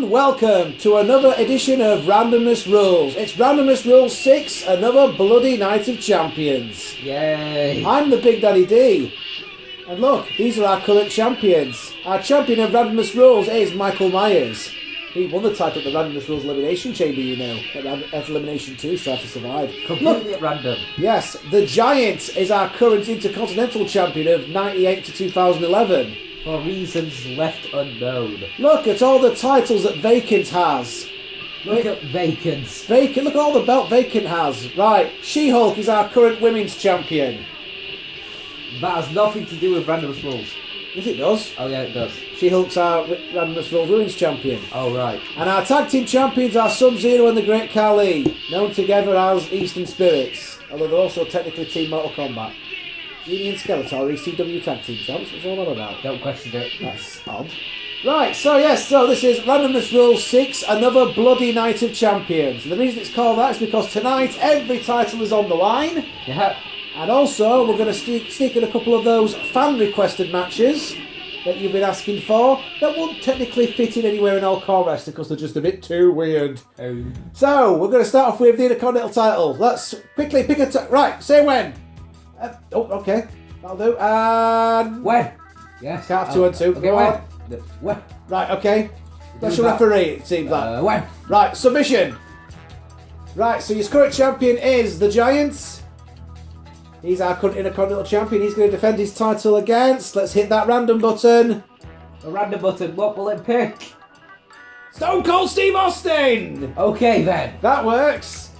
Welcome to another edition of Randomness Rules. It's Randomness Rules 6, another bloody Night of Champions. Yay! I'm the Big Daddy D. And look, these are our current champions. Our champion of Randomness Rules is Michael Myers. He won the title at the Randomness Rules Elimination Chamber, you know, at Elimination 2, Strive to Survive. Completely at random. Yes, the Giant is our current Intercontinental champion of 98 to 2011. For reasons left unknown. Look at all the titles that Vacant has. Look at Vacant. Look at all the belt Vacant has. Right, She-Hulk is our current women's champion. That has nothing to do with Randomness Rules. Yes, it does. Oh yeah, it does. She-Hulk's our Randomness Rules women's champion. Oh right. And our tag team champions are Sub-Zero and the Great Khali, known together as Eastern Spirits, although they're also technically Team Mortal Kombat. Genie and Skeletor are ECW tag teams. That's what it's all about. Don't question it. That's odd. Right, so this is Randomness Rules 6, another bloody Night of Champions. And the reason it's called that is because tonight every title is on the line. Yeah. And also we're going to sneak in a couple of those fan-requested matches that you've been asking for that won't technically fit in anywhere in All-CAW Wrestling because they're just a bit too weird. So, we're going to start off with the Intercontinental title. Let's quickly pick a... Right, say when. Okay. That'll do. And... When? Yes. Count 2 and 2. Okay, Go on. When? Right, okay. Special referee, it seems like. When? Right, submission. Right, so your current champion is the Giant. He's our current Intercontinental champion. He's going to defend his title against... Let's hit that random button. The random button. What will it pick? Stone Cold Steve Austin. Okay then. That works.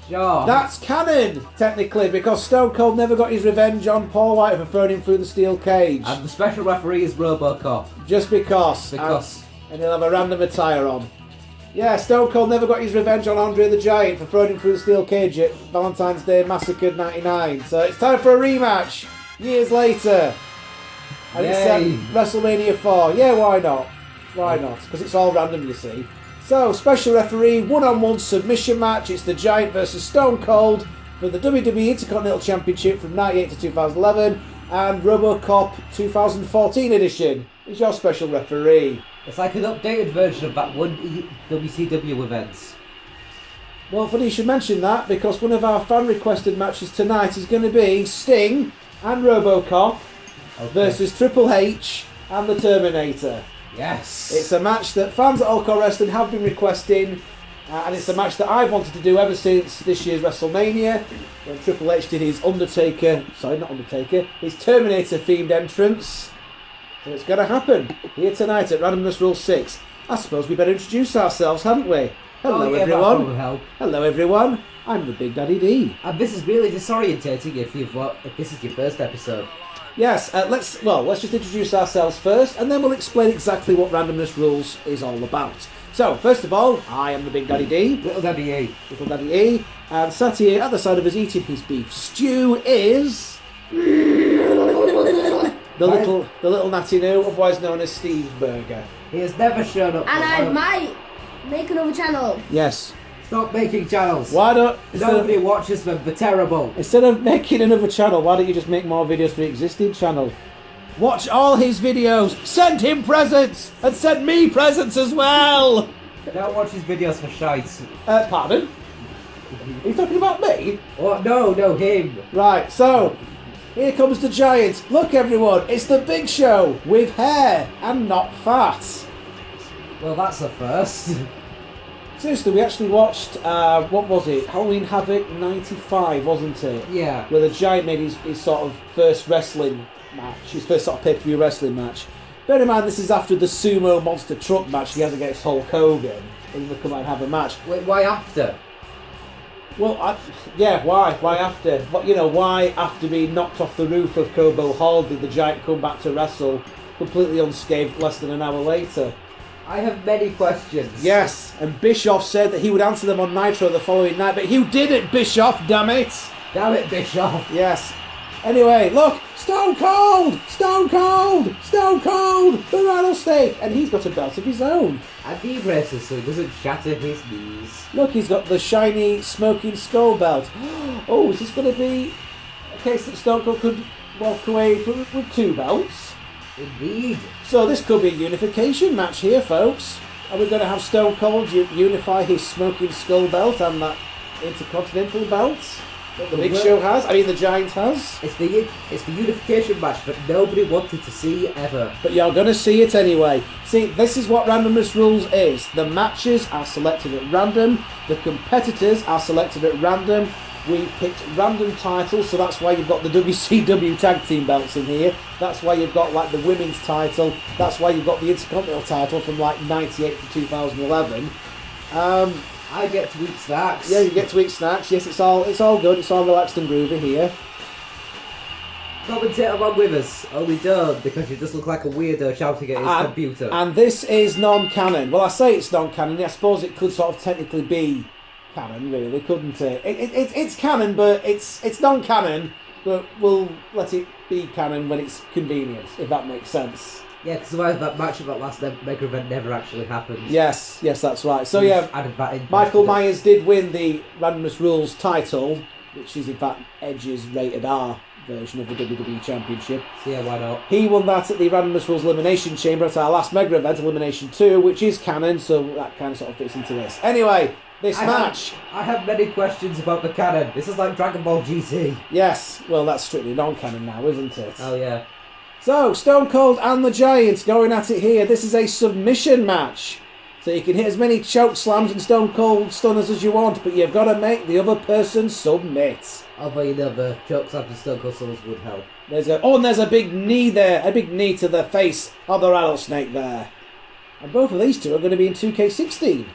Sure. That's canon, technically, because Stone Cold never got his revenge on Paul White for throwing him through the steel cage. And the special referee is Robocop. Just because. And he'll have a random attire on. Yeah, Stone Cold never got his revenge on Andre the Giant for throwing him through the steel cage at Valentine's Day Massacre 99. So it's time for a rematch, years later. And it's at WrestleMania 4. Yeah, why not? Why not? Because it's all random, you see. So, special referee, one-on-one submission match. It's the Giant versus Stone Cold for the WWE Intercontinental Championship from 98 to 2011 and Robocop 2014 edition. Is your special referee. It's like an updated version of that one WCW event. Well, funny you should mention that because one of our fan-requested matches tonight is going to be Sting and Robocop versus Triple H and the Terminator. Yes. It's a match that fans at All-CAW Wrestling have been requesting, and it's a match that I've wanted to do ever since this year's WrestleMania, when Triple H did his his Terminator-themed entrance. So it's going to happen here tonight at Randomness Rule 6. I suppose we better introduce ourselves, hadn't we? Hello, everyone. Hello, everyone. I'm the Big Daddy D. And this is really disorientating if this is your first episode. Yes, let's just introduce ourselves first, and then we'll explain exactly what Randomness Rules is all about. So, first of all, I am the Big Daddy D. Little Daddy E. Little Daddy E. And sat here at the side of us eating his beef stew is... the little Natty Noo, otherwise known as Steve's Burger. He has never shown up. And I might make another channel. Yes. Stop making channels. Why don't... Nobody watches them, they're terrible. Instead of making another channel, why don't you just make more videos for the existing channel? Watch all his videos, send him presents, and send me presents as well! Don't watch his videos for shite. Pardon? Are you talking about me? Oh, no, him. Right, so, here comes the Giant. Look everyone, it's the Big Show, with hair, and not fat. Well, that's a first. Seriously, we actually watched, what was it? Halloween Havoc 95, wasn't it? Yeah. Where the Giant made his sort of first wrestling match, his first sort of pay-per-view wrestling match. Bear in mind, this is after the Sumo Monster Truck match he has against Hulk Hogan. And they come out and have a match. Wait, why after? Well, why? Why after? Why after being knocked off the roof of Cobo Hall did the Giant come back to wrestle completely unscathed less than an hour later? I have many questions. Yes, and Bischoff said that he would answer them on Nitro the following night, but you did it, Bischoff, damn it! Damn it, Bischoff! Yes. Anyway, look! Stone Cold! Stone Cold! Stone Cold! The rattlesnake! And he's got a belt of his own. And knee braces so he doesn't shatter his knees. Look, he's got the shiny smoking skull belt. Oh, is this going to be a case that Stone Cold could walk away with 2 belts? Indeed. So this could be a unification match here, folks. Are we going to have Stone Cold unify his smoking skull belt and that Intercontinental belt that the Big Show has? I mean, the Giant has? It's the unification match that nobody wanted to see ever. But you're going to see it anyway. See, this is what Randomness Rules is. The matches are selected at random. The competitors are selected at random. We picked random titles, so that's why you've got the WCW tag team belts in here. That's why you've got like the women's title. That's why you've got the Intercontinental title from like 98 to 2011. I get to eat snacks. Yeah, you get to eat snacks. Yes, it's all good. It's all relaxed and groovy here. Commentate along with us. Only don't, because you just look like a weirdo shouting at his computer. And this is non-canon. Well, I say it's non-canon. I suppose it could sort of technically be canon, really, couldn't it? It's canon, but it's non-canon, but we'll let it be canon when it's convenient, if that makes sense. Yeah, because that match of that last mega event never actually happened. Yes, that's right. So yeah, added that in. Michael Myers did win the Randomness Rules title, which is in fact Edge's rated R version of the WWE Championship. So yeah, why not? He won that at the Randomness Rules Elimination Chamber at our last mega event, Elimination 2, which is canon, so that kind of sort of fits into this. Anyway, this match. I have many questions about the canon. This is like Dragon Ball GT. Yes, well that's strictly non-canon now, isn't it? Oh yeah. So, Stone Cold and the Giant going at it here. This is a submission match. So you can hit as many choke slams and Stone Cold stunners as you want, but you've got to make the other person submit. Although you know the choke slams and Stone Cold stunners would help. And there's a big knee there. A big knee to the face of the rattlesnake there. And both of these two are going to be in 2K16.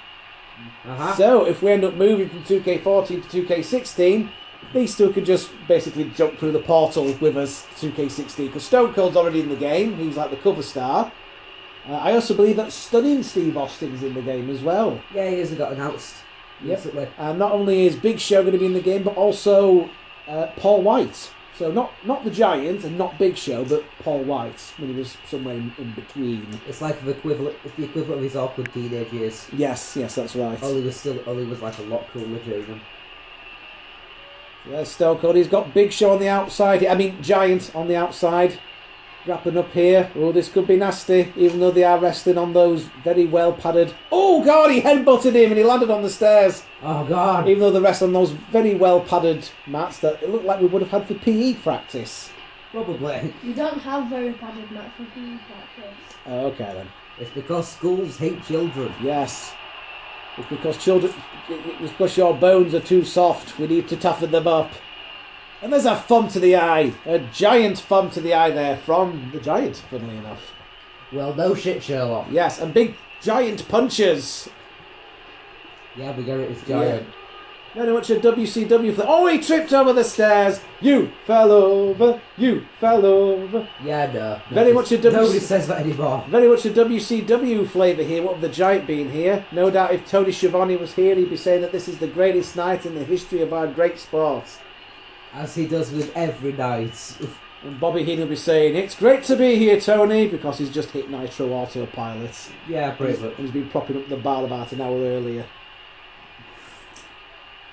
Uh-huh. So, if we end up moving from 2K14 to 2K16... these two could just basically jump through the portal with us 2K16 because Stone Cold's already in the game. He's like the cover star. I also believe that Stunning Steve Austin's in the game as well. Yeah, he has got announced recently. Yep. And not only is Big Show going to be in the game, but also Paul White. So not the Giant and not Big Show, but Paul White when he was somewhere in between. It's like the equivalent of his awkward teenage years. Yes, that's right. Ollie was like a lot cooler during them. There's Stone Cold. He's got Big Show on the outside. I mean, Giant on the outside. Wrapping up here. Oh, this could be nasty, even though they are wrestling on those very well padded... Oh, God, he headbutted him and he landed on the stairs. Oh, God. Even though they're wrestling on those very well padded mats that it looked like we would have had for PE practice. Probably. You don't have very padded mats for PE practice. Oh, okay, then. It's because schools hate children. Yes. It's because your bones are too soft. We need to toughen them up. And there's a thumb to the eye. A giant thumb to the eye there from the Giant, funnily enough. Well, no shit, Sherlock. Yes, and big giant punches. Yeah, we get it, it's Giant. Yeah. Very much a WCW flavor. Oh, he tripped over the stairs. You fell over. You fell over. Yeah, no. Very much a Nobody says that anymore. Very much a WCW flavour here. What with the Giant being here. No doubt if Tony Schiavone was here, he'd be saying that this is the greatest night in the history of our great sport. As he does with every night. And Bobby Heenan will be saying, it's great to be here, Tony, because he's just hit Nitro Autopilot. Yeah, pretty much. And he's been propping up the bar about an hour earlier.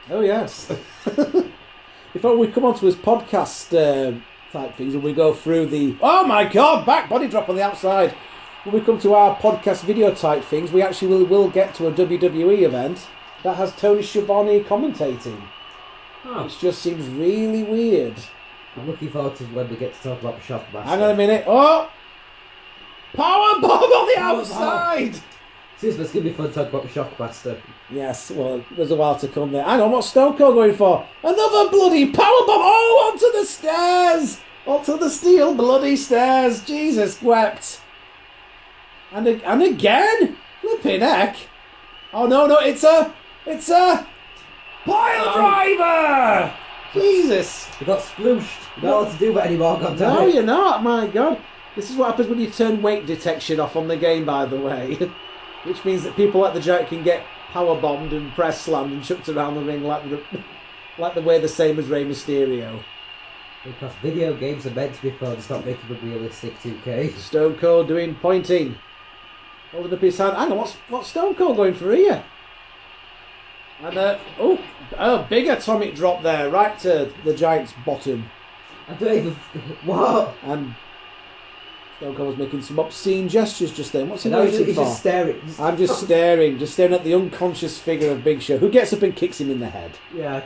Oh, yes. Before we come on to his podcast type things and we go through the... Oh, my God! Back body drop on the outside. When we come to our podcast video type things, we actually will get to a WWE event that has Tony Schiavone commentating. Oh. Which just seems really weird. I'm looking forward to when we get to talk about Shockmaster. Hang on a minute. Oh! Power bomb on the outside! Seriously, it's going to be fun to talk about Shockmaster. Yes, well, there's a while to come there. Hang on, what's Stone Cold going for? Another bloody powerbomb! Oh, onto the stairs! Up to the steel bloody stairs. Jesus wept. And again? Flipping heck. Oh no, it's a pile driver! Jesus. You got splooshed. You don't know what to do with it anymore, God damn No, it. you're not, my God. This is what happens when you turn weight detection off on the game, by the way. Which means that people like the Giant can get power bombed and press slammed and chucked around the ring like the way the same as Rey Mysterio. Because video games are meant to be fun, stop making them realistic 2K. Stone Cold doing pointing. Holding up his hand. Hang on, what's Stone Cold going for here? And big atomic drop there, right to the Giant's bottom. I don't even... What? And Stone Cold was making some obscene gestures just then. What's he No, waiting he's for? just staring. I'm just staring at the unconscious figure of Big Show, who gets up and kicks him in the head. Yeah.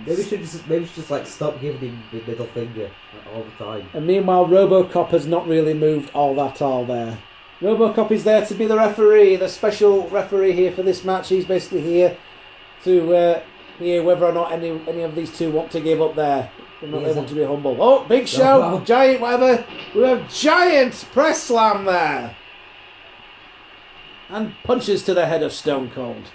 Maybe we should just like stop giving him the middle finger all the time. And meanwhile, Robocop has not really moved all there. Robocop is there to be the referee, the special referee here for this match. He's basically here to hear whether or not any of these two want to give up there. They want to be humble. Oh, Big Show, wow. Giant, whatever. We have Giant press slam there. And punches to the head of Stone Cold.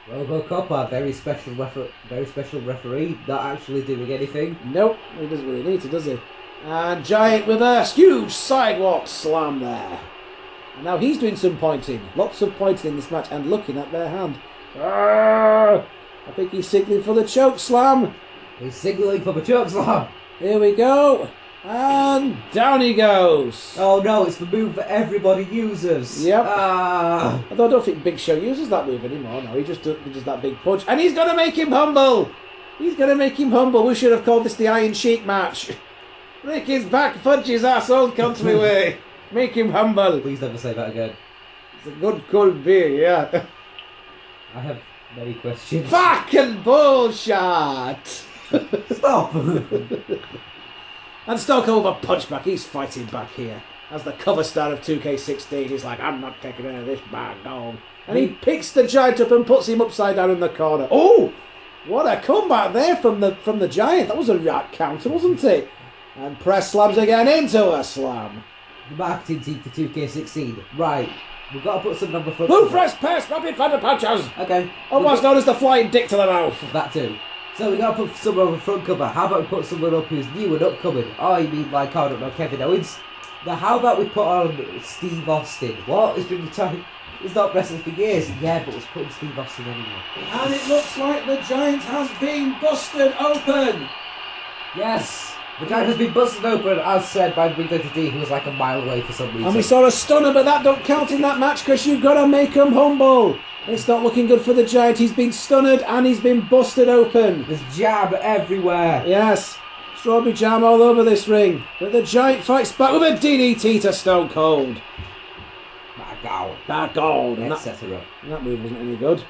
Robocop, our very special referee, not actually doing anything. Nope, he doesn't really need to, does he? And Giant with a huge sidewalk slam there. And now he's doing some pointing. Lots of pointing in this match and looking at their hand. I think he's signaling for the choke slam. He's signalling for the choke slam. Here we go. And down he goes. Oh no, it's the move that everybody uses. Yep. Although I don't think Big Show uses that move anymore. No, he just does that big punch. And he's going to make him humble. We should have called this the Iron Sheik match. Break his back, punch his asshole country way. Make him humble. Please never say that again. It's a good cold beer, yeah. I have many questions. Fucking bullshit! Stop! And Stone Cold with a punch back. He's fighting back here. As the cover star of 2K16, he's like, I'm not taking any of this bad dog. And he picks the Giant up and puts him upside down in the corner. Oh! What a comeback there from the Giant. That was a right counter, wasn't it? And press slams again into a slam. The marketing team for 2K16. Right. We've got to put some number front. Who press pass rapid fire punches? Okay. Otherwise known as the flying dick to the mouth. That too. So we got to put someone on the front cover. How about we put someone up who's new and upcoming? Oh, you mean like, I don't know, Kevin Owens? Now how about we put on Steve Austin? What? He's been retired. He's not wrestling for years. Yeah, but let's put Steve Austin anyway. And it looks like the Giant has been busted open. Yes. The Giant has been busted open, as said by Big Natty Noo, who was like a mile away for some reason. And we saw a stunner, but that don't count in that match because you've got to make him humble. It's not looking good for the Giant. He's been stunned and he's been busted open. There's jab everywhere. Yes. Strawberry jam all over this ring. But the Giant fights back with a DDT to Stone Cold. Back gold. And that move wasn't any good.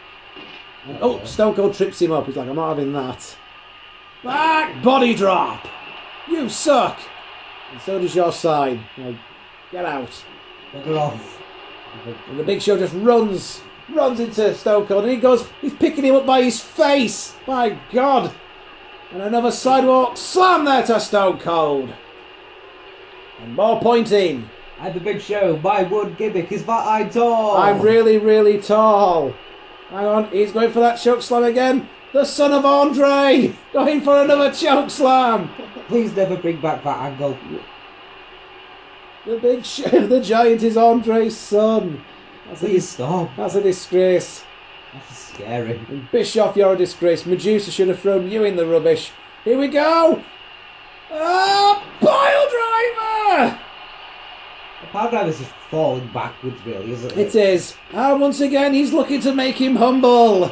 And, Stone Cold trips him up. He's like, I'm not having that. Back body drop. You suck. And so does your sign. Now, get out. Bugger off. And the Big Show just runs into Stone Cold, and he's picking him up by his face. My God. And another sidewalk slam there to Stone Cold. And more pointing. And the Big Show, my one gimmick is that I'm tall. I'm really, really tall. Hang on, he's going for that choke slam again. The son of Andre going for another choke slam. Please never bring back that angle. The Big Show, the Giant is Andre's son. Please stop. That's a disgrace. That's scary. And Bischoff, you're a disgrace. Medusa should have thrown you in the rubbish. Here we go. Pile driver. The pile driver's just falling backwards, really, isn't it? It is. And once again, he's looking to make him humble.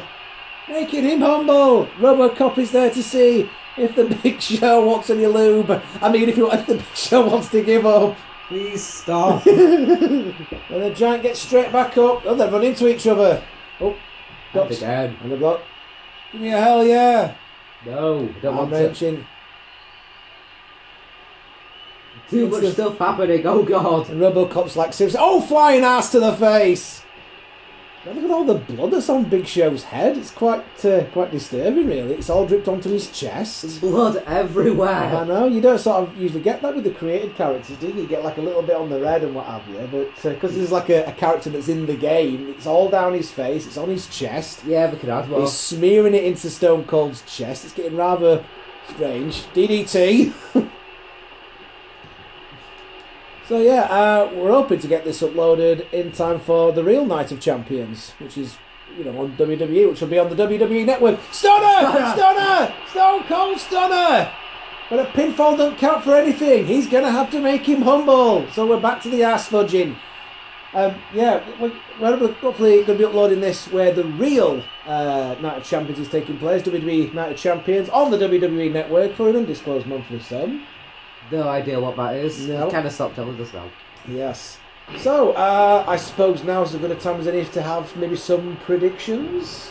Making him humble. Robocop is there to see if the Big Show wants any lube. I mean, if the Big Show wants to give up. Please stop. And the Giant gets straight back up. Oh, they run into each other. Oh, And again. And the block. Give me a hell yeah. No, don't want mention. Too much stuff happening, oh God. And Robocop's like, seriously, flying ass to the face. Now look at all the blood that's on Big Show's head. It's quite disturbing, really. It's all dripped onto his chest. There's blood everywhere. I know. You don't sort of usually get that with the created characters, do you? You get like a little bit on the red and what have you. But because there's like a character that's in the game, it's all down his face. It's on his chest. Yeah, we could add more. He's smearing it into Stone Cold's chest. It's getting rather strange. DDT. So yeah, we're hoping to get this uploaded in time for the real Night of Champions, which is, on WWE, which will be on the WWE Network. Stunner! Stone Cold Stunner! But a pinfall don't count for anything. He's going to have to make him humble. So we're back to the ass fudging. We're hopefully going to be uploading this where the real Night of Champions is taking place, WWE Night of Champions, on the WWE Network for an undisclosed monthly sum. No idea what that is. No. You kind of stopped telling us now. Yes. So, I suppose now is as good a time as any to have maybe some predictions.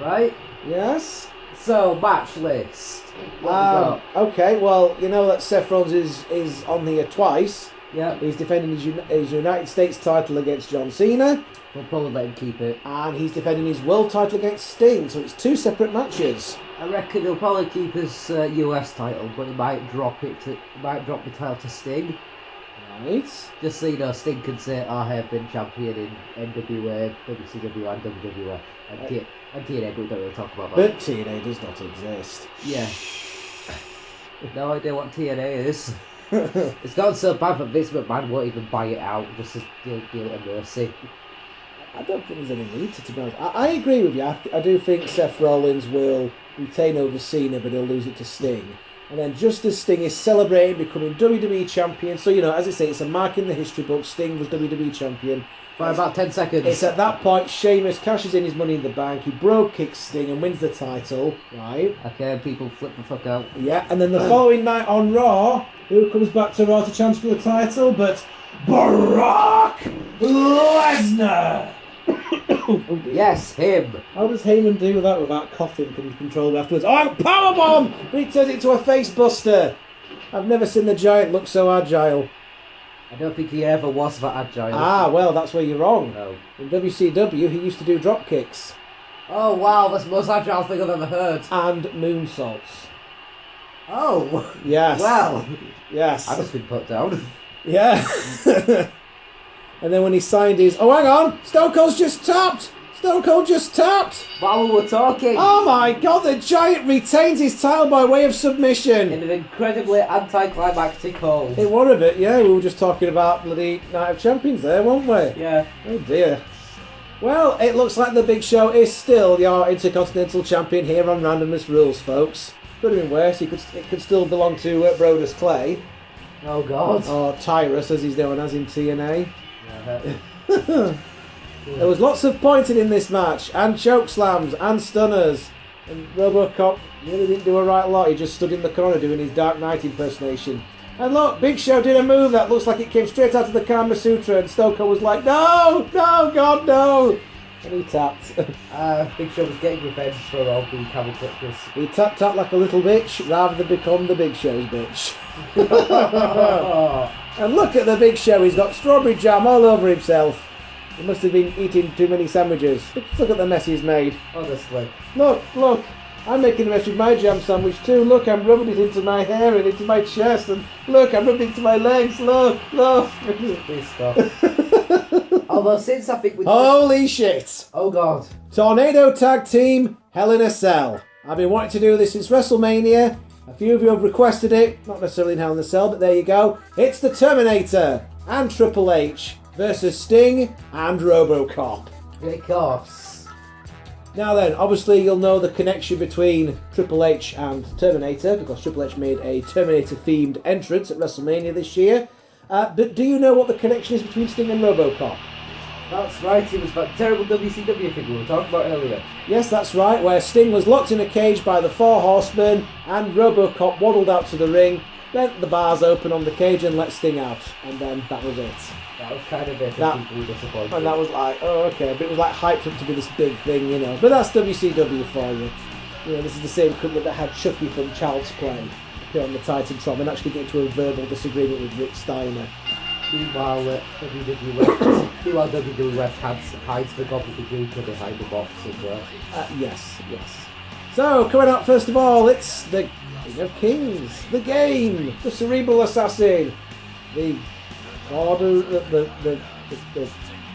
Right? Yes. So, match list. What we got? Okay, well, that Seth Rollins is on here twice. Yeah. He's defending his United States title against John Cena. We'll probably let him keep it. And he's defending his world title against Sting, so it's two separate matches. I reckon he'll probably keep his US title, but he might drop the title to Sting. Right. Just so Sting can say, I have been champion in NWA, WCW and WWF. And TNA, we don't really talk about that. But TNA does not exist. Yeah. No idea what TNA is. It's gone so bad that Vince McMahon won't even buy it out just to deal it a mercy. I don't think there's any need to be honest. I agree with you. I do think Seth Rollins will retain over Cena, but he'll lose it to Sting. And then just as Sting is celebrating becoming WWE champion, so as I say, it's a mark in the history book. Sting was WWE champion. For about 10 seconds. It's at that point Sheamus cashes in his money in the bank. He kicks Sting and wins the title. Right. Okay, people flip the fuck out. Yeah, and then the following night on Raw, who comes back to Raw to challenge for the title? But Brock Lesnar. Yes, him. How does Heyman do that without coughing? Can you control it afterwards? Oh, powerbomb! But he turns it into a face buster. I've never seen the Giant look so agile. I don't think he ever was that agile. Ah, well, that's where you're wrong. No. In WCW, he used to do drop kicks. Oh, wow, that's the most agile thing I've ever heard. And moonsaults. Oh. Yes. Well. Yes. I've just been put down. Yeah. And then when he signed his... Oh, hang on! Stone Cold's just tapped! Stone Cold just tapped! While we were talking. Oh my god, the Giant retains his title by way of submission! In an incredibly anticlimactic hold. It was a bit, yeah. We were just talking about bloody Night of Champions there, weren't we? Yeah. Oh dear. Well, it looks like the Big Show is still your Intercontinental Champion here on Randomness Rules, folks. Could have been worse. It could still belong to Brodus Clay. Oh god. Or Tyrus, as he's known as in TNA. Yeah. There was lots of pointing in this match, and choke slams, and stunners. And Robocop really didn't do a right lot. He just stood in the corner doing his Dark Knight impersonation. And look, Big Show did a move that looks like it came straight out of the Kama Sutra, and Stone Cold was like, no, God, no. And he tapped. Big Show was getting revenge for all the camel clippers. He tapped like a little bitch, rather than become the Big Show's bitch. And look at the Big Show, he's got strawberry jam all over himself. He must have been eating too many sandwiches. Look at the mess he's made. Honestly. Look, I'm making a mess with my jam sandwich too. Look, I'm rubbing it into my hair and into my chest. And look, I'm rubbing it into my legs. Look. Please stop. Although since I think we... Holy shit. Oh god. Tornado Tag Team, Hell in a Cell. I've been wanting to do this since WrestleMania. A few of you have requested it. Not necessarily in Hell in a Cell, but there you go. It's the Terminator and Triple H versus Sting and Robocop. Because... Now then, obviously you'll know the connection between Triple H and Terminator, because Triple H made a Terminator-themed entrance at WrestleMania this year. But do you know what the connection is between Sting and Robocop? That's right, it was that terrible WCW thing we were talking about earlier. Yes, that's right, where Sting was locked in a cage by the Four Horsemen, and Robocop waddled out to the ring, bent the bars open on the cage and let Sting out. And then that was it. That was kind of it, people were disappointed. And that was like, oh, okay, but it was like hyped up to be this big thing, But that's WCW for you. This is the same company that had Chucky from Child's Play here on the Titantron and actually get into a verbal disagreement with Rick Steiner. Meanwhile, WWF hides the gobbledygook behind the box as well. Yes. So, coming up first of all, it's the King of Kings, the game, the Cerebral Assassin, the order, the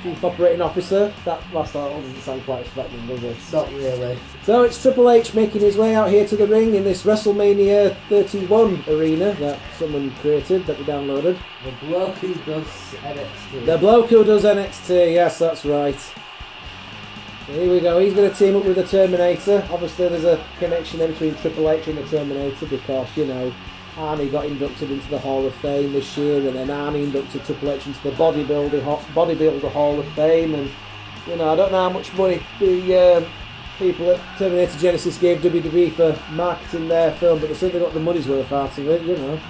Chief Operating Officer. That last title doesn't sound quite threatening, does it? Not really. So it's Triple H making his way out here to the ring in this WrestleMania 31 arena that someone created, that we downloaded. The bloke who does NXT. The bloke who does NXT, yes, that's right. So here we go, he's going to team up with the Terminator. Obviously there's a connection there between Triple H and the Terminator because, you know, Arnie got inducted into the Hall of Fame this year, and then Arnie inducted Triple H into the Bodybuilder Hall of Fame, and, you know, I don't know how much money the people at Terminator Genesis gave WWE for marketing their film, but they certainly got the money's worth out of it, you know.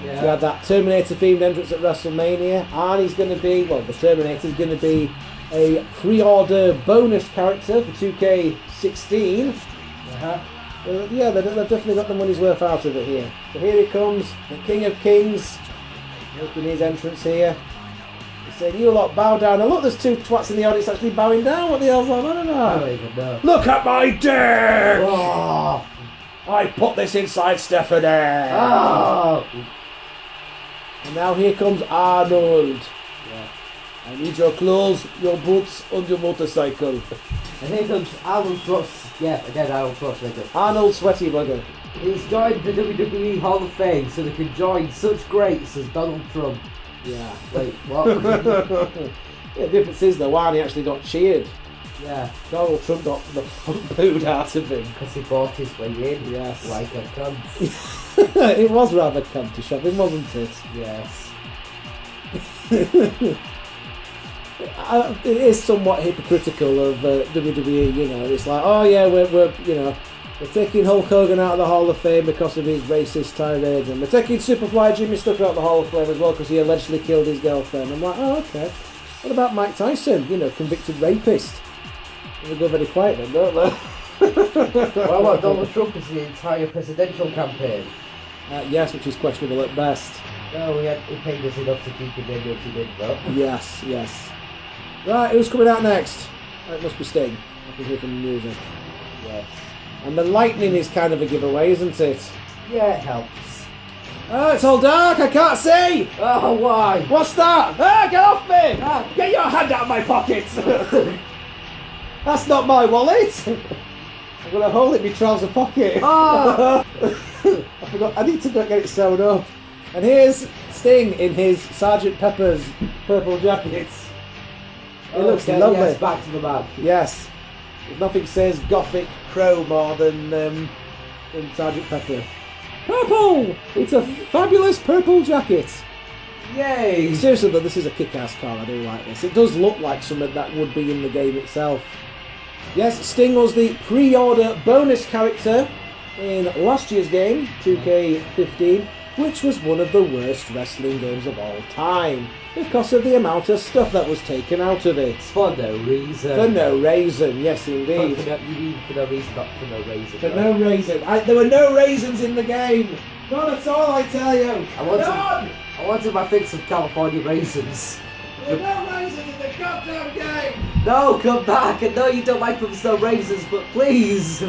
Yeah. So you had that Terminator-themed entrance at WrestleMania. Arnie's going to be, well, the Terminator's going to be a pre-order bonus character for 2K16. Uh-huh. Yeah, they've definitely got the money's worth out of it here. So here he comes, the King of Kings, making his entrance here. He's saying, you lot bow down. And look, there's two twats in the audience actually bowing down. What the hell's on? I don't know. I don't even know. Look at my dick! Oh, I put this inside Stephanie. Oh. And now here comes Arnold. Yeah. I need your clothes, your boots, and your motorcycle. And here comes Arnold Schwarzenegger. Arnold Sweaty Bugger. He's joined the WWE Hall of Fame so they can join such greats as Donald Trump. Yeah. Wait, what? Yeah, the difference is though, Arnie actually got cheered. Yeah. Donald Trump got the front booed out of him. Because he bought his way in. Yes. Like a cunt. It was rather cuntish of him, wasn't it? Yes. It is somewhat hypocritical of WWE, you know. It's like, oh yeah, we're taking Hulk Hogan out of the Hall of Fame because of his racist tirades, and we're taking Superfly Jimmy Snuka out of the Hall of Fame as well because he allegedly killed his girlfriend. I'm like, oh okay. What about Mike Tyson? You know, convicted rapist. They go very quiet then, don't they? Well, what, Donald Trump is the entire presidential campaign? Yes, which is questionable at best. No, he paid us enough to keep him in if he did, though. Yes. Right, who's coming out next? It must be Sting. I can hear from the music. Yes. And the lightning is kind of a giveaway, isn't it? Yeah, it helps. Oh, it's all dark, I can't see! Oh, why? What's that? Ah, get off me! Ah, get your hand out of my pocket! That's not my wallet! I'm going to hold it in my trouser pocket. Oh. I forgot, I need to get it sewn up. And here's Sting in his Sergeant Pepper's purple jacket. It looks lovely. Yes, back to the back. Yes. Nothing says Gothic Crow more than Sergeant Pepper. Purple! It's a fabulous purple jacket. Yay! Seriously though, this is a kick-ass car. I do like this. It does look like something that would be in the game itself. Yes, Sting was the pre-order bonus character in last year's game, 2K15, which was one of the worst wrestling games of all time because of the amount of stuff that was taken out of it. For no reason. For no reason, yes indeed. For no reason, not for no reason. For no reason. There were no raisins in the game. None at all, I tell you. I wanted my fix of California raisins. There were no raisins in the goddamn game. No, come back. I know you don't like them no raisins, but please.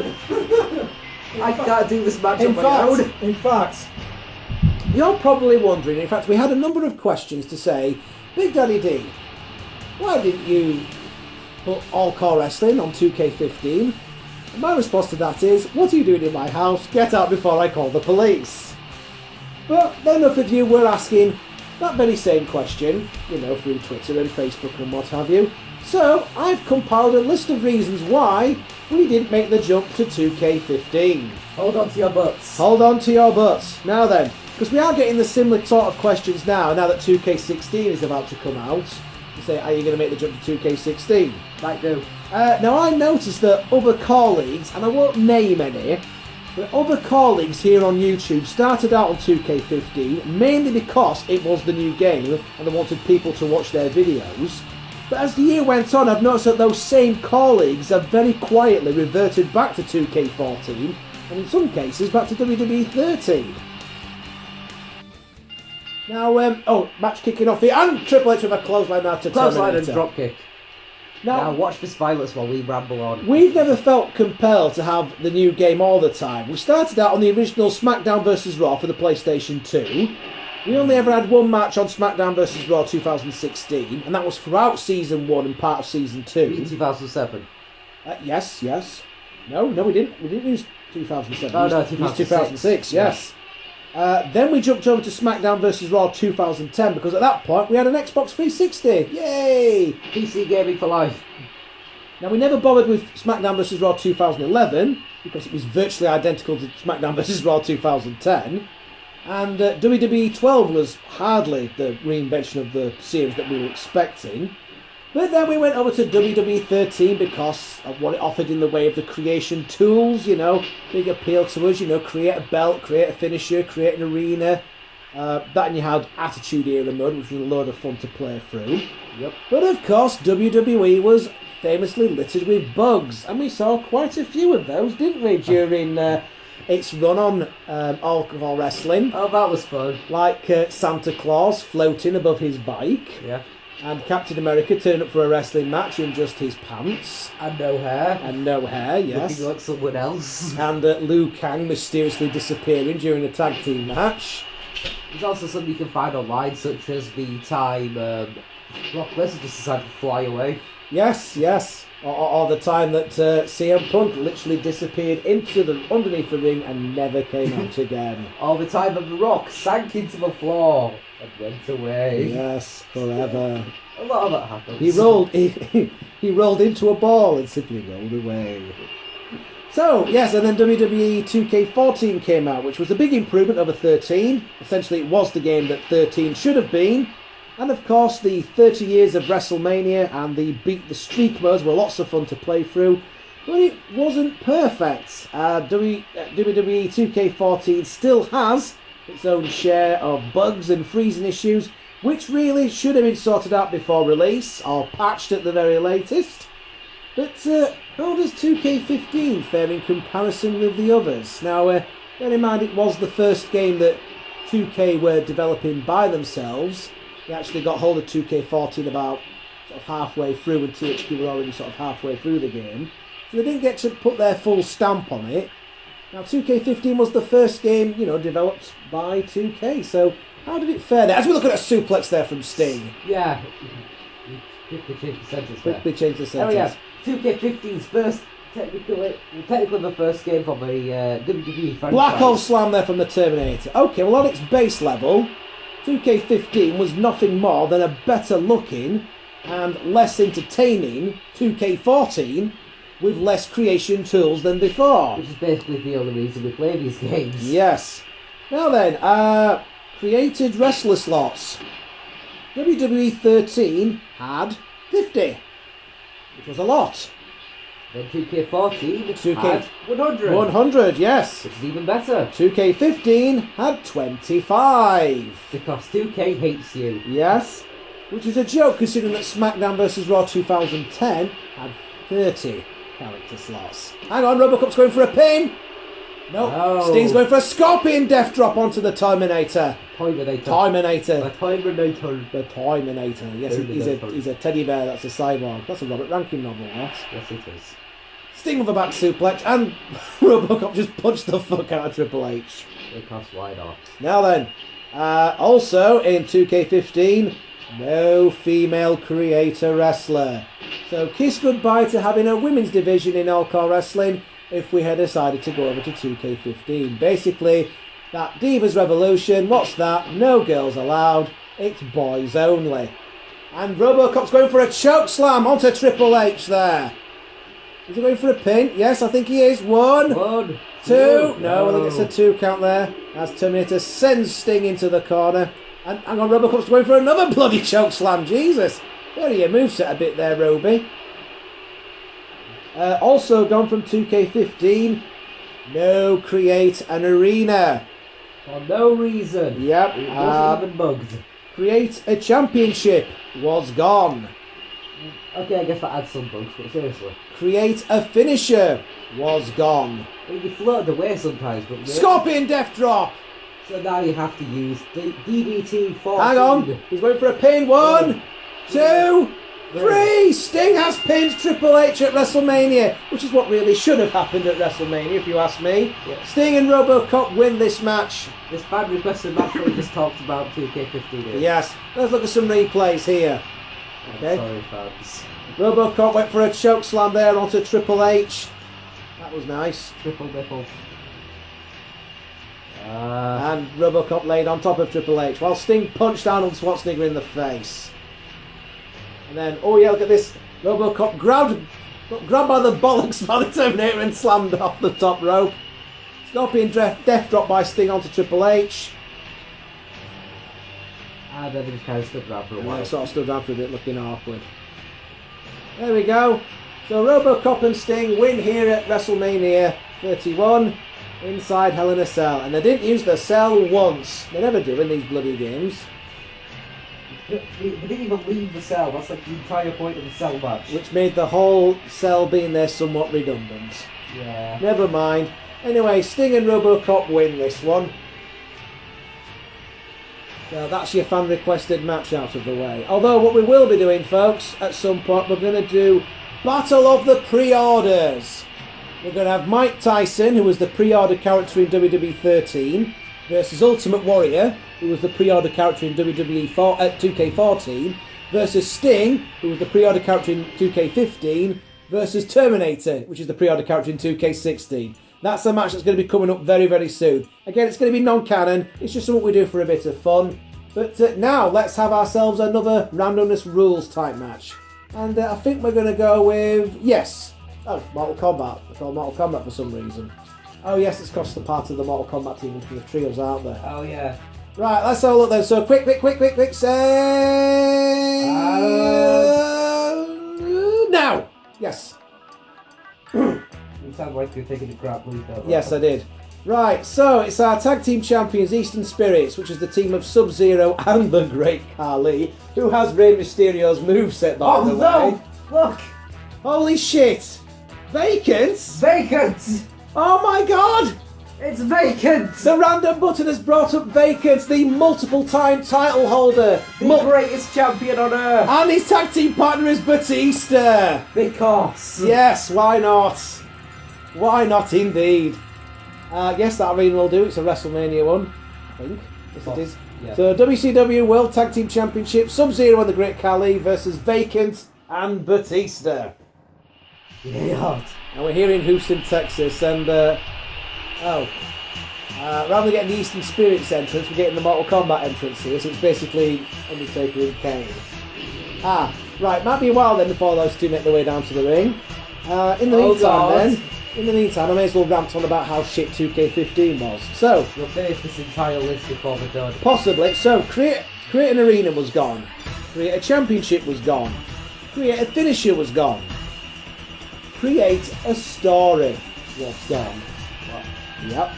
I can't do this match on my own. In fact, you're probably wondering, in fact, we had a number of questions to say, Big Daddy D, why didn't you put All-CAW Wrestling on 2K15? And my response to that is, what are you doing in my house? Get out before I call the police. But enough of you were asking that very same question, you know, through Twitter and Facebook and what have you. So I've compiled a list of reasons why we didn't make the jump to 2K15. Hold on to your butts. Hold on to your butts. Now then, because we are getting the similar sort of questions now that 2K16 is about to come out. You say, are you going to make the jump to 2K16? Might do. Now I noticed that other colleagues, and I won't name any, but other colleagues here on YouTube started out on 2K15 mainly because it was the new game and they wanted people to watch their videos. But as the year went on, I've noticed that those same colleagues have very quietly reverted back to 2K14 and in some cases back to WWE 13. Now, match kicking off here, and Triple H with a clothesline now to Clothesline and Terminator. dropkick. Now, Now watch this violence while we ramble on. we've never felt compelled to have the new game all the time. We started out on the original SmackDown vs. Raw for the PlayStation 2. We only ever had one match on SmackDown vs. Raw 2016, and that was throughout Season 1 and part of Season 2. In 2007. Yes. No, we didn't. We didn't use 2007. Oh, we no, used 2006. 2006, yes. Then we jumped over to SmackDown vs. Raw 2010 because at that point we had an Xbox 360. Yay! PC gaming for life. Now we never bothered with SmackDown vs. Raw 2011 because it was virtually identical to SmackDown vs. Raw 2010. And WWE 12 was hardly the reinvention of the series that we were expecting. But then we went over to WWE 13 because of what it offered in the way of the creation tools, big appeal to us, create a belt, create a finisher, create an arena. That and you had Attitude Era mode, which was a load of fun to play through. Yep. But of course, WWE was famously littered with bugs, and we saw quite a few of those, didn't we, during its run on All-CAW Wrestling. Oh, that was fun. Like Santa Claus floating above his bike. Yeah. And Captain America turned up for a wrestling match in just his pants. And no hair. Yes. Looking like someone else. And Liu Kang mysteriously disappearing during a tag team match. There's also something you can find online, such as the time Brock Lesnar just decided to fly away. Yes. Or the time that CM Punk literally disappeared underneath the ring and never came out again. Or the time that The Rock sank into the floor and went away. Yes, forever. A lot of that happens. He rolled into a ball and simply rolled away. So, yes, and then WWE 2K14 came out, which was a big improvement over 13. Essentially, it was the game that 13 should have been. And of course, the 30 years of WrestleMania and the Beat the Streak modes were lots of fun to play through. But it wasn't perfect. WWE 2K14 still has its own share of bugs and freezing issues, which really should have been sorted out before release, or patched at the very latest. But how does 2K15 fare in comparison with the others? Now, bear in mind it was the first game that 2K were developing by themselves. They actually got hold of 2K14 about sort of halfway through, and THQ were already sort of halfway through the game. So they didn't get to put their full stamp on it. Now 2K15 was the first game, developed by 2K. So how did it fare there? As we look at a suplex there from Sting. Yeah. Quickly change the sentence there. Quickly change the sentence. Oh yeah, 2K15's first, technically the first game from the WWE franchise. Black hole slam there from the Terminator. Okay, well on its base level, 2K15 was nothing more than a better looking and less entertaining 2K14 with less creation tools than before. Which is basically the only reason we play these games. Yes. Now then, created wrestler slots. WWE 13 had 50, which was a lot. Then 2K14 2K had 100. 100, yes. Which is even better. 2K15 had 25. Because 2K hates you. Yes. Which is a joke considering that SmackDown vs. Raw 2010 had 30 character slots. Hang on, Robocop's going for a pin. Nope. No. Sting's going for a scorpion death drop onto the Terminator. Terminator. Terminator. Terminator. The Terminator. Yes, he's a teddy bear. That's a cyborg. That's a Robert Rankin novel, that. Yes, it is. Sting with a back suplex, and Robocop just punched the fuck out of Triple H. Because why not? Now then, also in 2K15, no female creator wrestler. So kiss goodbye to having a women's division in All-CAW Wrestling if we had decided to go over to 2K15. Basically, that Divas Revolution, what's that? No girls allowed, it's boys only. And Robocop's going for a choke slam onto Triple H there. Is he going for a pin? Yes, I think he is. One, two. No, I think it's a 2 count there. As Terminator sends Sting into the corner. And hang on, Robocop's going for another bloody choke slam. Jesus. There you moveset a bit there, Roby. Also gone from 2K15. No create an arena. For no reason. Yep. It wasn't even bugged. Create a championship was gone. Okay, I guess that adds some bugs, but seriously. Create a finisher was gone. I mean, you floated away sometimes, but... Scorpion death drop! So now you have to use the DDT 14. Hang on. He's going for a pin. 1, 2, 3. Sting has pinned Triple H at WrestleMania, which is what really should have happened at WrestleMania, if you ask me. Yeah. Sting and Robocop win this match. This fan requested match that we just talked about 2K15. Yes. Let's look at some replays here. Okay. Sorry, fans. Robocop went for a choke slam there onto Triple H. That was nice. Triple nipple. And Robocop laid on top of Triple H while Sting punched Arnold Schwarzenegger in the face. And then, oh yeah, look at this. Robocop grabbed by the bollocks by the Terminator and slammed off the top rope. Scorpion death drop by Sting onto Triple H. And then they just kind of stood around for a And while. then sort of stood around for a bit looking awkward. There we go. So Robocop and Sting win here at WrestleMania 31 inside Hell in a Cell. And they didn't use the cell once. They never do in these bloody games. They didn't even leave the cell. That's like the entire point of the cell match. Which made the whole cell being there somewhat redundant. Yeah. Never mind. Anyway, Sting and Robocop win this one. So that's your fan requested match out of the way. Although what we will be doing, folks, at some point we're going to do Battle of the Pre-Orders. We're going to have Mike Tyson, who was the pre-order character in WWE 13, versus Ultimate Warrior, who was the pre-order character in WWE 2K14, versus Sting, who was the pre-order character in 2K15, versus Terminator, which is the pre-order character in 2K16. That's a match that's going to be coming up very, very soon. Again, it's going to be non-canon. It's just something we do for a bit of fun. But now, let's have ourselves another Randomness Rules type match. And I think we're going to go with, yes. Oh, Mortal Kombat. I call Mortal Kombat for some reason. Oh yes, it's cost the part of the Mortal Kombat team from the trios, aren't there? Oh yeah. Right, let's have a look then. So quick, say... now! Yes. You sound like you're taking a crap lead though. Yes, I did. Right, so it's our tag team champions, Eastern Spirits, which is the team of Sub-Zero and the Great Khali, who has Rey Mysterio's moveset, by the way. Look! Holy shit! Vacant? Vacant! Oh my god! It's vacant! The random button has brought up Vacant, the multiple-time title holder. The greatest champion on earth! And his tag team partner is Batista. Because... Yes, why not? Why not indeed? Yes, that arena will do. It's a WrestleMania one, I think. Yes, it is. Yeah. So WCW World Tag Team Championship, Sub-Zero and the Great Khali versus Vacant and Batista. Yeah. And we're here in Houston, Texas, and rather than getting the Eastern Spirits entrance, we're getting the Mortal Kombat entrance here, so it's basically Undertaker and Kane. Right, might be a while then before those two make their way down to the ring. In the meantime, I may as well rant on about how shit 2K15 was. So, We'll finish this entire list before we're done. possibly, so create an arena was gone, create a championship was gone, create a finisher was gone, create a story was gone. Yep.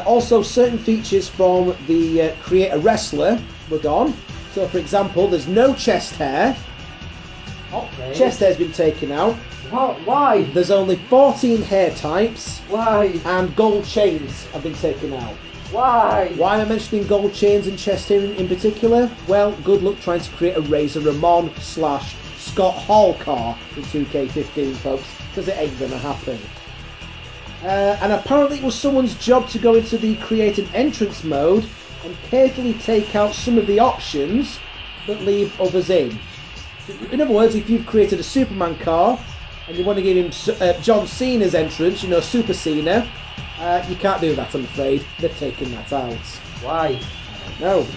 Also, certain features from the Create a Wrestler were gone. So, for example, there's no chest hair. Okay. Chest hair's been taken out. What? Why? There's only 14 hair types. Why? And gold chains have been taken out. Why? Why am I mentioning gold chains and chest hair in particular? Well, good luck trying to create a Razor Ramon / Scott Hall car in 2K15, folks, because it ain't gonna happen. And apparently it was someone's job to go into the create an entrance mode and carefully take out some of the options but leave others in. In other words, if you've created a Superman car and you want to give him John Cena's entrance, Super Cena, you can't do that, I'm afraid. They've taken that out. Why? No.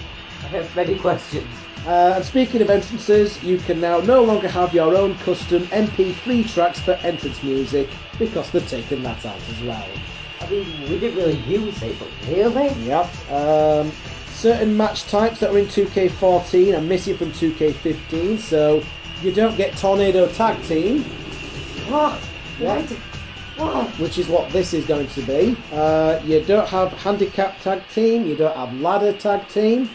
I have many questions. And speaking of entrances, you can now no longer have your own custom MP3 tracks for entrance music because they've taken that out as well. I mean, we didn't really use it, but really? Yep. Certain match types that are in 2K14 are missing from 2K15, so you don't get Tornado Tag Team. What? Yeah. What? Which is what this is going to be. You don't have Handicap Tag Team, you don't have Ladder Tag Team.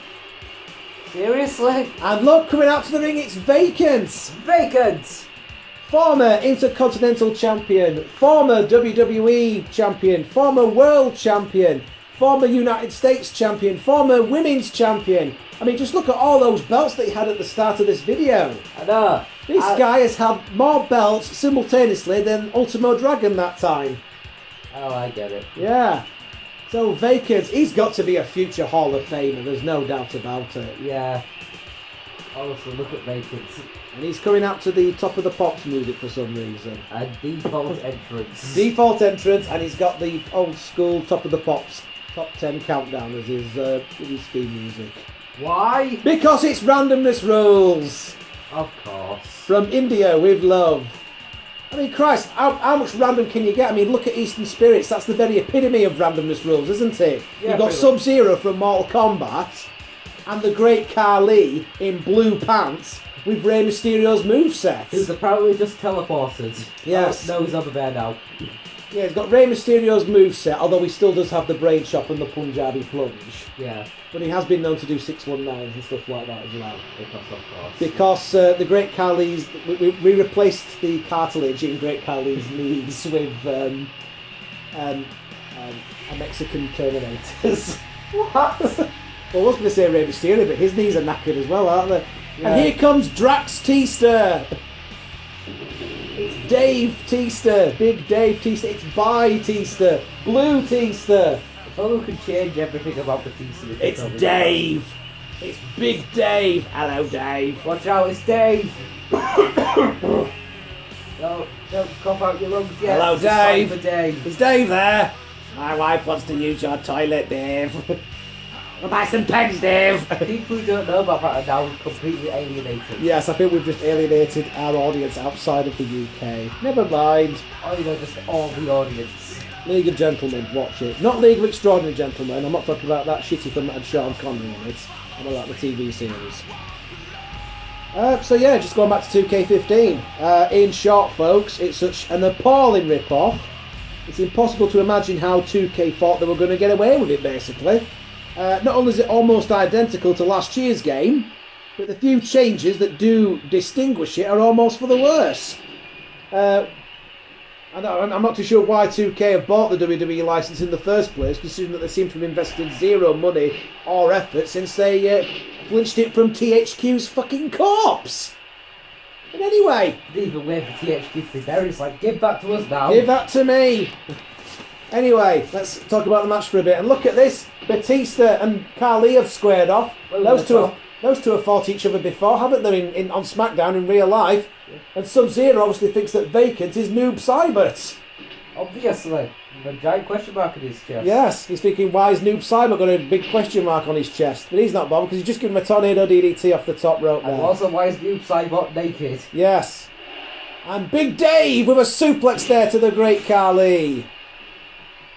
Seriously? And look, coming out to the ring, it's Vacant! Vacant! Former Intercontinental Champion, former WWE Champion, former World Champion, former United States champion, former women's champion. I mean, just look at all those belts that he had at the start of this video. I know. This guy has had more belts simultaneously than Ultimo Dragon that time. Oh, I get it. Yeah. So Vacant, he's got to be a future Hall of Famer, there's no doubt about it. Yeah. Also, look at Vacant. And he's coming out to the Top of the Pops music for some reason. A default entrance. Default entrance, and he's got the old school Top of the Pops top 10 countdown as his theme music. Why? Because it's Randomness Rules! Of course. From India with love. I mean, Christ, how much random can you get? I mean, look at Eastern Spirits, that's the very epitome of Randomness Rules, isn't it? Yeah, You've got Sub-Zero from Mortal Kombat, and the Great Khali in blue pants with Rey Mysterio's moveset. Who's apparently just teleported. Yes. Oh, no, he's over there now. Yeah, he's got Rey Mysterio's moveset, although he still does have the brain chop and the Punjabi plunge. Yeah. But he has been known to do 619s and stuff like that as well. Because the Great Khali's... We replaced the cartilage in Great Khali's knees with a Mexican Terminators. What? Well, I was going to say Rey Mysterio, but his knees are knackered as well, aren't they? Yeah. And here comes Drax Teaster. It's Dave Teaster, Big Dave Teaster. It's Bye Teaster, Blue Teaster. If only we could change everything about the Teaster. It's Dave. It's Big Dave. Hello, Dave. Watch out, it's Dave. No, don't cough out your lungs yet. Hello, It's time Dave. for Dave. Is Dave there? My wife wants to use your toilet, Dave. I'll buy some pens, Dave. People who don't know about that are now completely alienated. Yes, I think we've just alienated our audience outside of the UK. Never mind. Or, you know, just all the audience. League of Gentlemen, watch it. Not League of Extraordinary Gentlemen. I'm not talking about that shitty thing that had Sean Connery in it. I'm about the TV series. So yeah, just going back to 2K15. In short, folks, it's such an appalling rip-off. It's impossible to imagine how 2K thought they were going to get away with it, basically. Not only is it almost identical to last year's game, but the few changes that do distinguish it are almost for the worse. I'm not too sure why 2K have bought the WWE license in the first place, considering that they seem to have invested zero money or effort since they flinched it from THQ's fucking corpse. But anyway... They even wait for THQ to be there, it's like, give that to us now. Give that to me! Anyway, let's talk about the match for a bit. And look at this. Batista and Khali have squared off. Those two have fought each other before, haven't they, on SmackDown in real life? Yeah. And Sub-Zero obviously thinks that Vacant is Noob Cybert. Obviously. A giant question mark on his chest. Yes, he's thinking, why is Noob Cybert got a big question mark on his chest? But he's not bothered because he's just given him a tornado DDT off the top rope there. And also, why is Noob Cybert naked? Yes. And Big Dave with a suplex there to the Great Khali.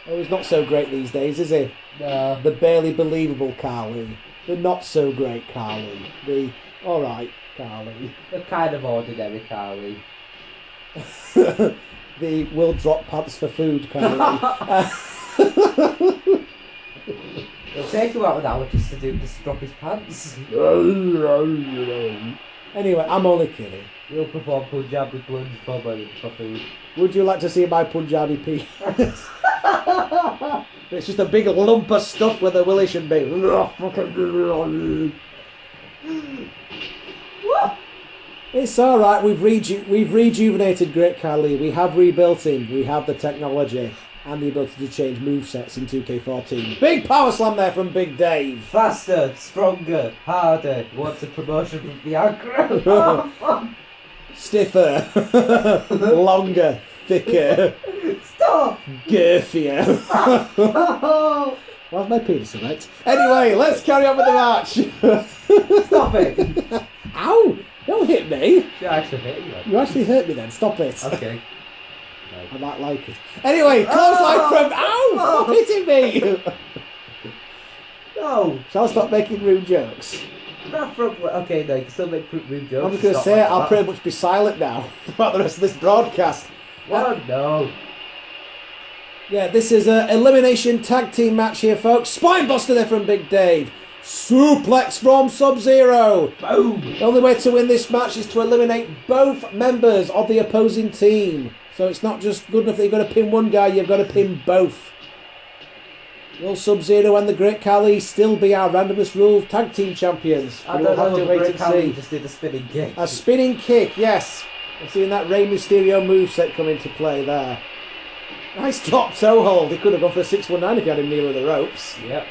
Oh, he's not so great these days, is he? No. The barely believable Khali. The not so great Khali. The alright Khali. The kind of ordinary Khali. The will drop pants for food Khali. It'll take you about an hour just to drop his pants. Anyway, I'm only kidding. We'll perform Punjabi blunge for food. Would you like to see my Punjabi penis? It's just a big lump of stuff where the willy should be. It's alright, we've rejuvenated Great Khali, we have rebuilt him, we have the technology and the ability to change movesets in 2K14. Big power slam there from Big Dave. Faster, stronger, harder. Wants a promotion from Viagra. Stiffer, longer, thicker. Stop! Girthier. Why's my penis erect? Anyway, let's carry on with the match. Stop it! Ow! Don't hit me. She actually hit you. You actually hurt me then. Stop it. Okay. I might like it. Anyway, clothesline from... Ow! Stop hitting me! No! Shall I stop making rude jokes? Not from... Okay, no, you can still make rude jokes. I'm just going to say, I'll pretty much be silent now throughout the rest of this broadcast. What? No. Yeah, this is an elimination tag team match here, folks. Spinebuster there from Big Dave. Suplex from Sub-Zero. Boom. The only way to win this match is to eliminate both members of the opposing team. So it's not just good enough that you've got to pin one guy, you've got to pin both. Will Sub-Zero and the Great Khali still be our Randomness Rulez Tag Team Champions? I We'll don't have know, to the wait Great and Khali see. just did a spinning kick. A spinning kick, yes. We're seeing that Rey Mysterio moveset come into play there. Nice top toe hold. He could have gone for a 619 if he had him nearer the ropes. Yep.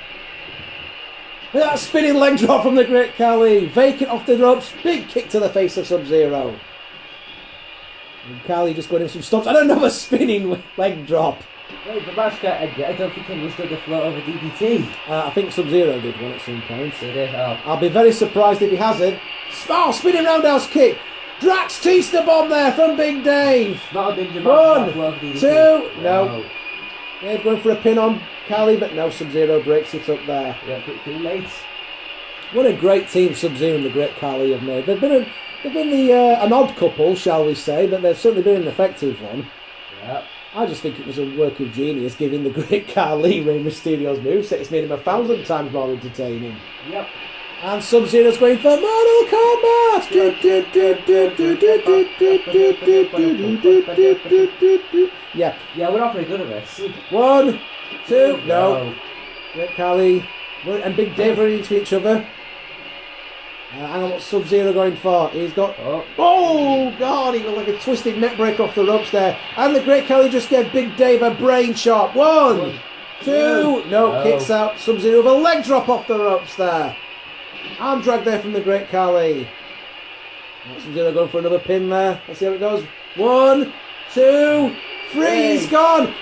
That spinning leg drop from the Great Khali. Vacant off the ropes. Big kick to the face of Sub-Zero. And Khali just going in some stomps. And another spinning leg drop. Wait, the match got ended. I don't think anyone's done the float over DDT. I think Sub-Zero did one at some point. Did it? Oh. I'll be very surprised if he hasn't. Oh, spinning roundhouse kick. Drax Teaster bomb there from Big Dave. Not a ninja match. One, float over DDT. two, no. Dave going for a pin on Khali, but no, Sub-Zero breaks it up there. Yeah, too late. What a great team Sub-Zero and the Great Khali have made. They've been an odd couple, shall we say, but they've certainly been an effective one. Yeah. I just think it was a work of genius giving the Great Khali Rey Mysterio's moveset. It's made him 1,000 times more entertaining. Yep. And Sub-Zero's going for Mortal Kombat! Yeah. Yeah, we're not very good at this. 1, 2, no. Great Khali and Big Dave running into each other. Hang on, what's Sub-Zero going for? He's got... Oh, God, he got like a twisted neck break off the ropes there. And the Great Khali just gave Big Dave a brain chop. 1, 2, no, kicks out. Sub-Zero with a leg drop off the ropes there. Arm drag there from the Great Khali. Sub-Zero going for another pin there. Let's see how it goes. 1, 2, 3, he's gone.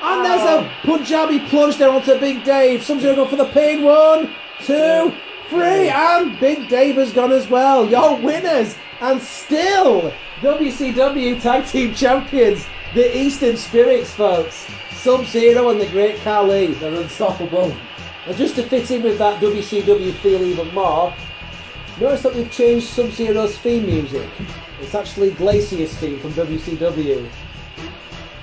And there's a Punjabi plunge there onto Big Dave. Sub-Zero going for the pin. 1, 2, 3, and Big Dave has gone as well. Your winners, and still WCW Tag Team Champions, the Eastern Spirits, folks. Sub-Zero and the Great Khali. They're unstoppable. And just to fit in with that WCW feel even more, notice that we've changed Sub-Zero's theme music. It's actually Glacier's theme from WCW.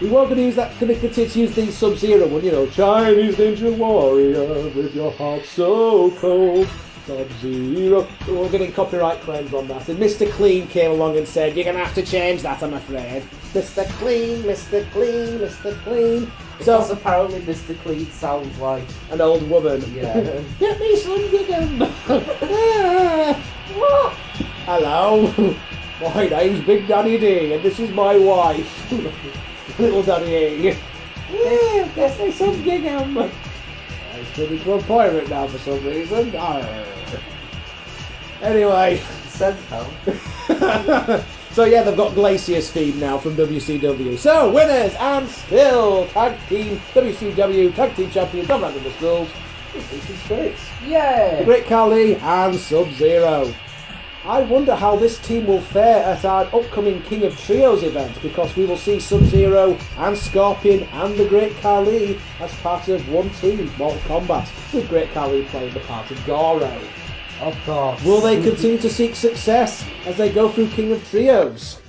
We weren't going to continue to use the Sub-Zero one, you know, Chinese Ninja Warrior with your heart so cold. Sub-Zero. We were getting copyright claims on that. And Mr. Clean came along and said, you're going to have to change that, I'm afraid. Mr. Clean, Mr. Clean, Mr. Clean. So apparently Mr. Clean sounds like an old woman. Yeah. Get me some giggum. What? Hello. My name's Big Daddy D, and this is my wife, Little Daddy E. Yeah, get me some giggum. I'm turning into a pirate now for some reason. Arr. Anyway. So yeah, they've got Glacier's theme now from WCW. So winners and still tag team WCW Tag Team Champions of Randomness Rulez, the Eastern Spirits. Yeah. The Great Khali and Sub-Zero. I wonder how this team will fare at our upcoming King of Trios event, because we will see Sub-Zero and Scorpion and the Great Khali as part of one team, Mortal Kombat, with Great Khali playing the part of Goro. Of course. Will they continue to seek success as they go through King of Trios?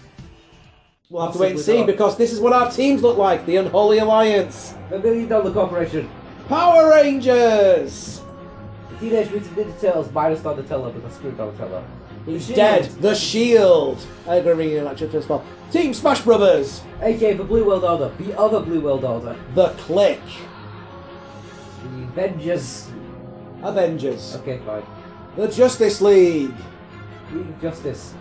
We'll have to wait and see, because this is what our teams look like, the Unholy Alliance. The $1 Million Corporation. Power Rangers! The Teenage Mutant Ninja Turtles minus Donatello, because screw Donatello. He's dead. The Shield. I'm going to ring you an actual first of all. Team Smash Brothers. AKA the Blue World Order. The other Blue World Order. The Click. The Avengers. Avengers. Okay, fine. The Justice League. League of Justice.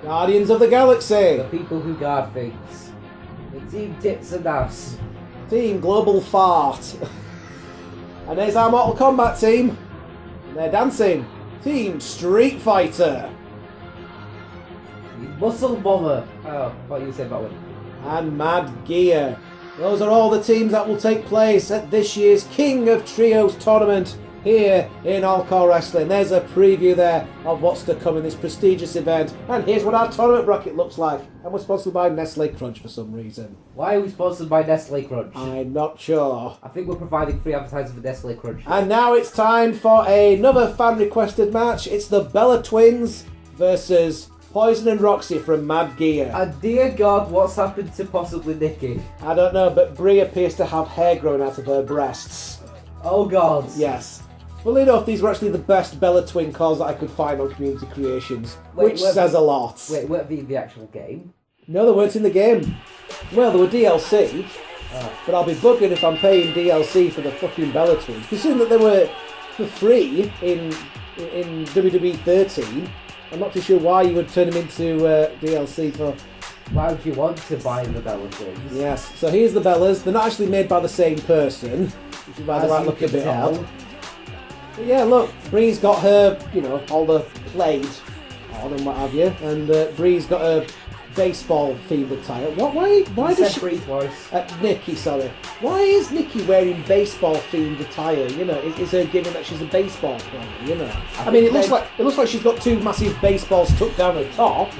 Guardians of the Galaxy. The people who guard things. The Team Tits and Ass. Team Global Fart. And there's our Mortal Kombat team. And they're dancing. Team Street Fighter. The Muscle Bomber. Oh, what you said about it. And Mad Gear. Those are all the teams that will take place at this year's King of Trios tournament here in All-CAW Wrestling. There's a preview there of what's to come in this prestigious event. And here's what our tournament bracket looks like. And we're sponsored by Nestle Crunch for some reason. Why are we sponsored by Nestle Crunch? I'm not sure. I think we're providing free advertising for Nestle Crunch. And now it's time for another fan-requested match. It's the Bella Twins versus Poison and Roxy from Mad Gear. And dear God, what's happened to possibly Nikki? I don't know, but Brie appears to have hair growing out of her breasts. Oh God. Yes. Funnily enough, these were actually the best Bella Twin calls that I could find on Community Creations, which says a lot. Wait, weren't they in the actual game? No, they weren't in the game. Well, they were DLC. But I'll be bugging if I'm paying DLC for the fucking Bella Twins. Considering that they were for free in WWE 13, I'm not too sure why you would turn them into DLC for... Why would you want to buy the Bella Twins? Yes, so here's the Bellas. They're not actually made by the same person, which is why they might look a bit odd. But yeah, look, Bree's got her, all the plays on and what have you, and Bree's got a baseball-themed attire. Why does she... Bree twice. Nikki, sorry. Why is Nikki wearing baseball-themed attire? Is her given that she's a baseball player? I mean, it looks like she's got two massive baseballs tucked down her top.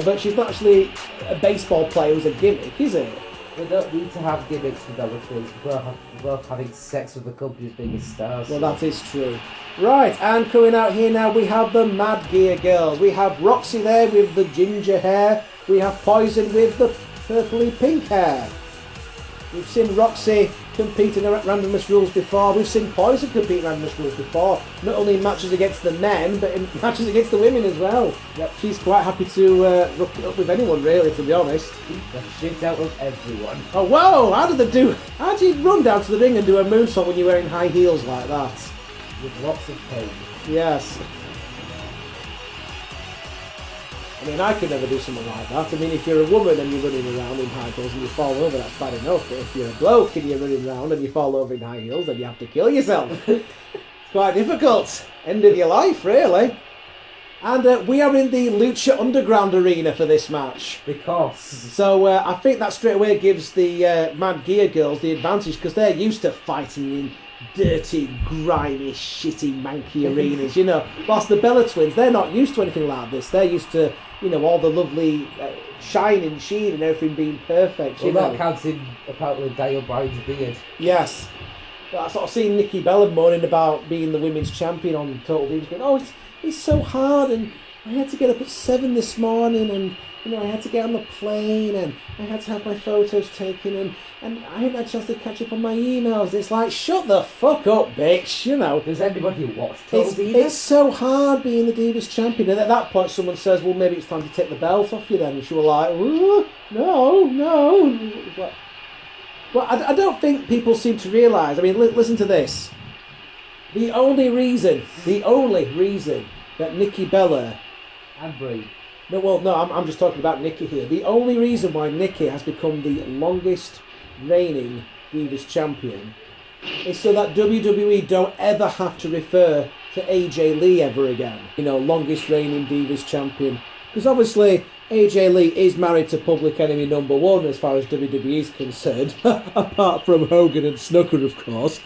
But she's not actually a baseball player who's a gimmick, is it? We don't need to have gimmicks for Bella Twins. We're both having sex with the company's biggest stars. Well, that is true. Right, and coming out here now, we have the Mad Gear Girls. We have Roxy there with the ginger hair. We have Poison with the purpley pink hair. We've seen Roxy compete in Randomness Rules before. We've seen Poison compete in Randomness Rules before. Not only in matches against the men, but in matches against the women as well. Yep. She's quite happy to rock it up with anyone, really, to be honest. Shit out of everyone. Oh, whoa! How do you run down to the ring and do a moonsault when you're wearing high heels like that? With lots of pain. Yes. I mean, I could never do something like that. I mean, if you're a woman and you're running around in high heels and you fall over, that's bad enough. But if you're a bloke and you're running around and you fall over in high heels, then you have to kill yourself. It's quite difficult. End of your life, really. And we are in the Lucha Underground arena for this match. So I think that straight away gives the Mad Gear Girls the advantage because they're used to fighting in dirty, grimy, shitty, manky arenas, Whilst the Bella Twins, they're not used to anything like this. They're used to, all the lovely shine and sheen and everything being perfect, that counting apparently Daniel Bryan's beard. Yes. But I sort of seen Nikki Bella moaning about being the women's champion on Total Divas, going, it's so hard, and I had to get up at 7 this morning, and I had to get on the plane, and I had to have my photos taken, and I hadn't had a chance to catch up on my emails. It's like, shut the fuck up, bitch, Does anybody watch Total Divas? It's so hard being the Divas champion, and at that point someone says, well, maybe it's time to take the belt off you then, and she was like, no. Well, I don't think people seem to realise, I mean, listen to this. The only reason that Nikki Bella and Brie. No, I'm just talking about Nikki here. The only reason why Nikki has become the longest reigning Divas champion is so that WWE don't ever have to refer to AJ Lee ever again. Longest reigning Divas champion. Because obviously AJ Lee is married to public enemy number 1 as far as WWE is concerned. Apart from Hogan and Snooker, of course.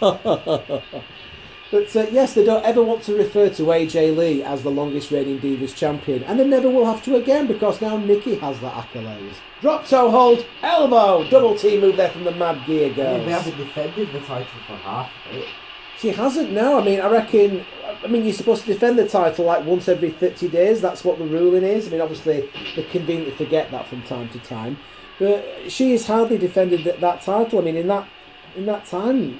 But yes, they don't ever want to refer to AJ Lee as the longest reigning Divas champion, and they never will have to again because now Nikki has that accolade. Drop toe hold, elbow, double team move there from the Mad Gear Girls. They haven't defended the title for half of it. She hasn't, no. I mean, you're supposed to defend the title like once every 30 days. That's what the ruling is. I mean, obviously, they conveniently forget that from time to time. But she has hardly defended that title. I mean, in that time,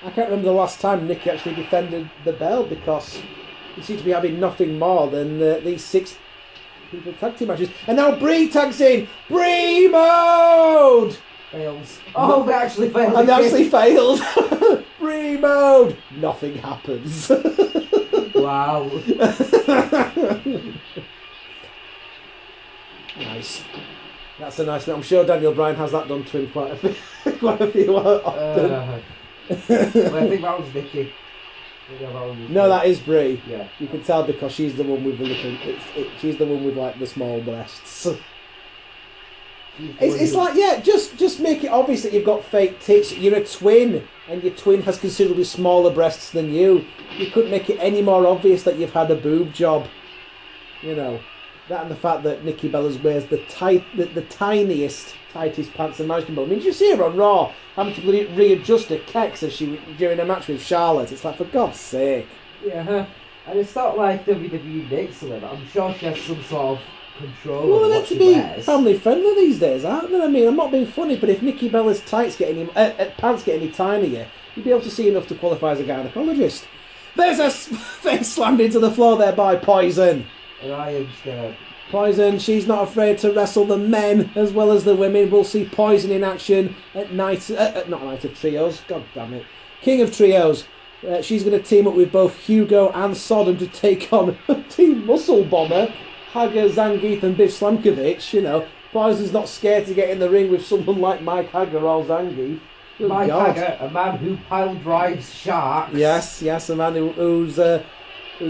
I can't remember the last time Nikki actually defended the belt because they seem to be having nothing more than these 6 people tag team matches. And now Brie tags in! Brie mode! Fails. Oh, they actually failed. And they actually failed. Brie mode! Nothing happens. Wow. Nice. That's a nice one. I'm sure Daniel Bryan has that done to him quite a few often. I think that was Nikki. No, that is Brie. Yeah. You can tell because she's the one with the little. She's the one with like the small breasts. It's like, yeah, just make it obvious that you've got fake tits. You're a twin, and your twin has considerably smaller breasts than you. You couldn't make it any more obvious that you've had a boob job. That and the fact that Nikki Bella wears the tiniest, tightest pants imaginable. I mean, did you see her on Raw having to readjust her kecks as she during a match with Charlotte? It's like, for God's sake. Yeah, and it's not like WWE makes her. I'm sure she has some sort of control. Well, they're meant to be family friendly these days, aren't they? I mean, I'm not being funny, but if Nikki Bella's pants get any tinier, you'd be able to see enough to qualify as a gynecologist. There's a face slammed into the floor there by Poison. And I am scared. Poison, she's not afraid to wrestle the men as well as the women. We'll see Poison in action at Night of Trios. God damn it. King of Trios. She's going to team up with both Hugo and Sodom to take on Team Muscle Bomber, Hager, Zangief and Biff Slamkovich. You know, Poison's not scared to get in the ring with someone like Mike Hager or Zangief. Mike Hager, a man who pile drives sharks. Yes, a man whose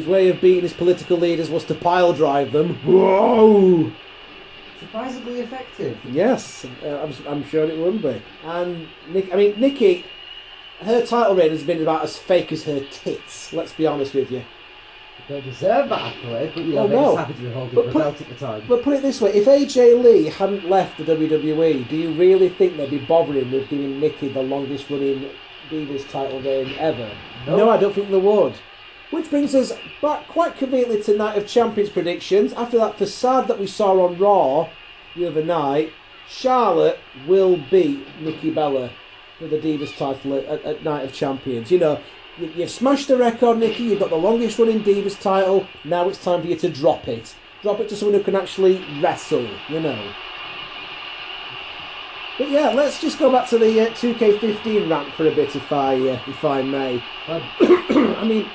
way of beating his political leaders was to pile drive them. Whoa! Surprisingly effective. Yes, I'm sure it will be. And Nikki, her title reign has been about as fake as her tits. Let's be honest with you. Don't deserve that accolade, but they're just happy to be holding the belt at the time. But put it this way, if AJ Lee hadn't left the WWE, do you really think they'd be bothering with giving Nikki the longest running Divas title reign ever? No, I don't think they would. Which brings us back quite conveniently to Night of Champions predictions. After that facade that we saw on Raw the other night, Charlotte will beat Nikki Bella for the Divas title at Night of Champions. You know, you've smashed the record, Nikki. You've got the longest running Divas title. Now it's time for you to drop it. Drop it to someone who can actually wrestle, you know. But yeah, let's just go back to the 2K15 rant for a bit, if I may. I mean,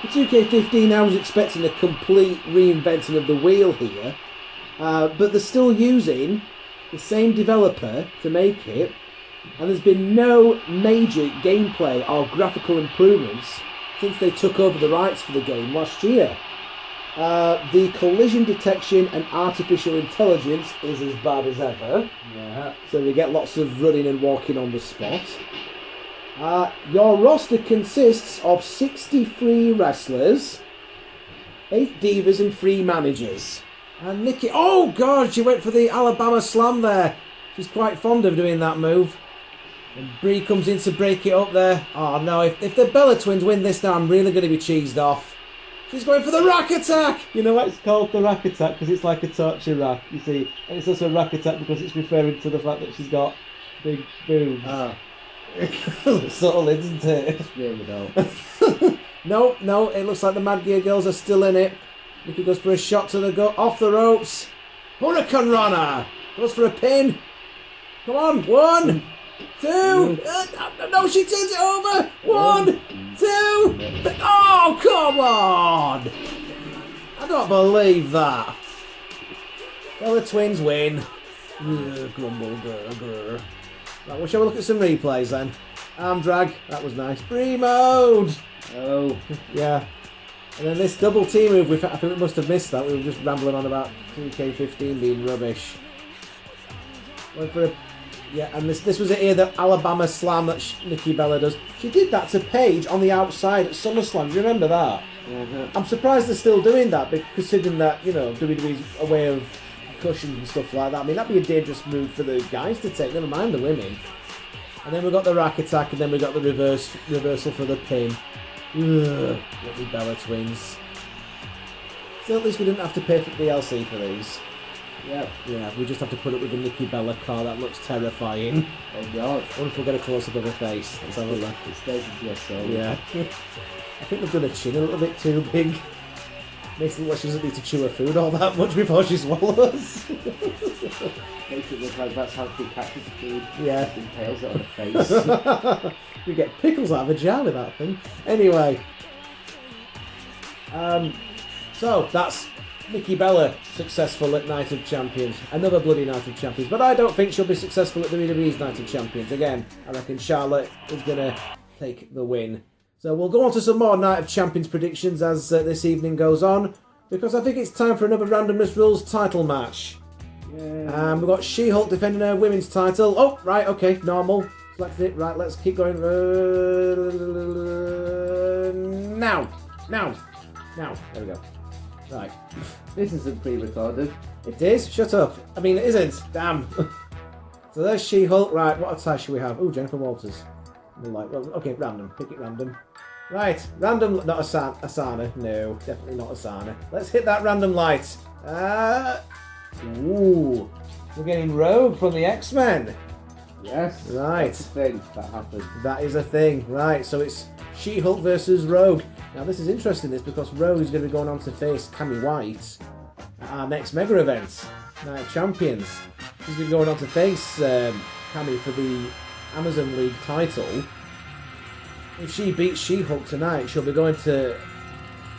for 2K15, I was expecting a complete reinventing of the wheel here, but they're still using the same developer to make it. And there's been no major gameplay or graphical improvements since they took over the rights for the game last year. The collision detection and artificial intelligence is as bad as ever. Yeah. So we get lots of running and walking on the spot. Your roster consists of 63 wrestlers, 8 divas and 3 managers. And Nikki, oh god, she went for the Alabama Slam there. She's quite fond of doing that move. And Brie comes in to break it up there. Oh no, if the Bella Twins win this now, I'm really going to be cheesed off. She's going for the rack attack! You know why it's called the rack attack? Because it's like a torture rack, you see. And it's also a rack attack because it's referring to the fact that she's got big boobs. Oh. Subtle, isn't it? It's really dull. No, it looks like the Mad Gear girls are still in it. Nikki goes for a shot to the gut, off the ropes. Hurricane Runner! Goes for a pin. Come on, 1, 2. No, she turns it over. 1, 2. 3. Oh, come on! I don't believe that. Well, the Twins win. Grumble, grr. Right, well, shall we look at some replays then? Arm drag, that was nice. Brie mode! Oh. Yeah. And then this double T move, I think we must have missed that. We were just rambling on about 2K15 being rubbish. Went for a... Yeah, and this was it here, the Alabama Slam that Nikki Bella does. She did that to Paige on the outside at SummerSlam. Do you remember that? Mm-hmm. I'm surprised they're still doing that, considering that, you know, WWE's aware of cushions and stuff like that. I mean, that'd be a dangerous move for the guys to take, never mind the women. And then we got the rack attack, and then we got the reversal for the pin. Ugh, lovely Bella Twins. So at least we didn't have to pay for DLC for these. Yeah. Yeah, we just have to put it with the Nikki Bella car. That looks terrifying. Oh god. What if we get a close-up of her face? Let's have a look. It stays into your soul. Yeah. I think they've done her chin a little bit too big. Makes it look like she doesn't need to chew her food all that much before she swallows. Makes it look like that's how she catches the food. Yeah. She impales it on her face. You get pickles out of a jar with that thing. Anyway. So, that's Nikki Bella successful at Night of Champions. Another bloody Night of Champions. But I don't think she'll be successful at the WWE's Night of Champions. Again, I reckon Charlotte is going to take the win. So we'll go on to some more Night of Champions predictions as this evening goes on. Because I think it's time for another Randomness Rulez title match. Yeah. We've got She-Hulk defending her women's title. Oh, right, okay, normal. Selected it. Right, let's keep going. Now. There we go. Right. This isn't pre-recorded. It is? Shut up. I mean, it isn't. Damn. So there's She-Hulk. Right, what attire should we have? Oh, Jennifer Walters. Okay, random. Pick it random. Right, random. Not Asana. No, definitely not Asana. Let's hit that random light. Ooh. We're getting Rogue from the X-Men. Yes. Right. That's a thing that happened. That is a thing. Right, so it's She-Hulk versus Rogue. Now this is interesting, this, because Rogue is going to be going on to face Cammy White at our next mega event, Night of Champions. She's going to be going on to face Cammy for the Amazon League title. If she beats She-Hulk tonight, she'll be going to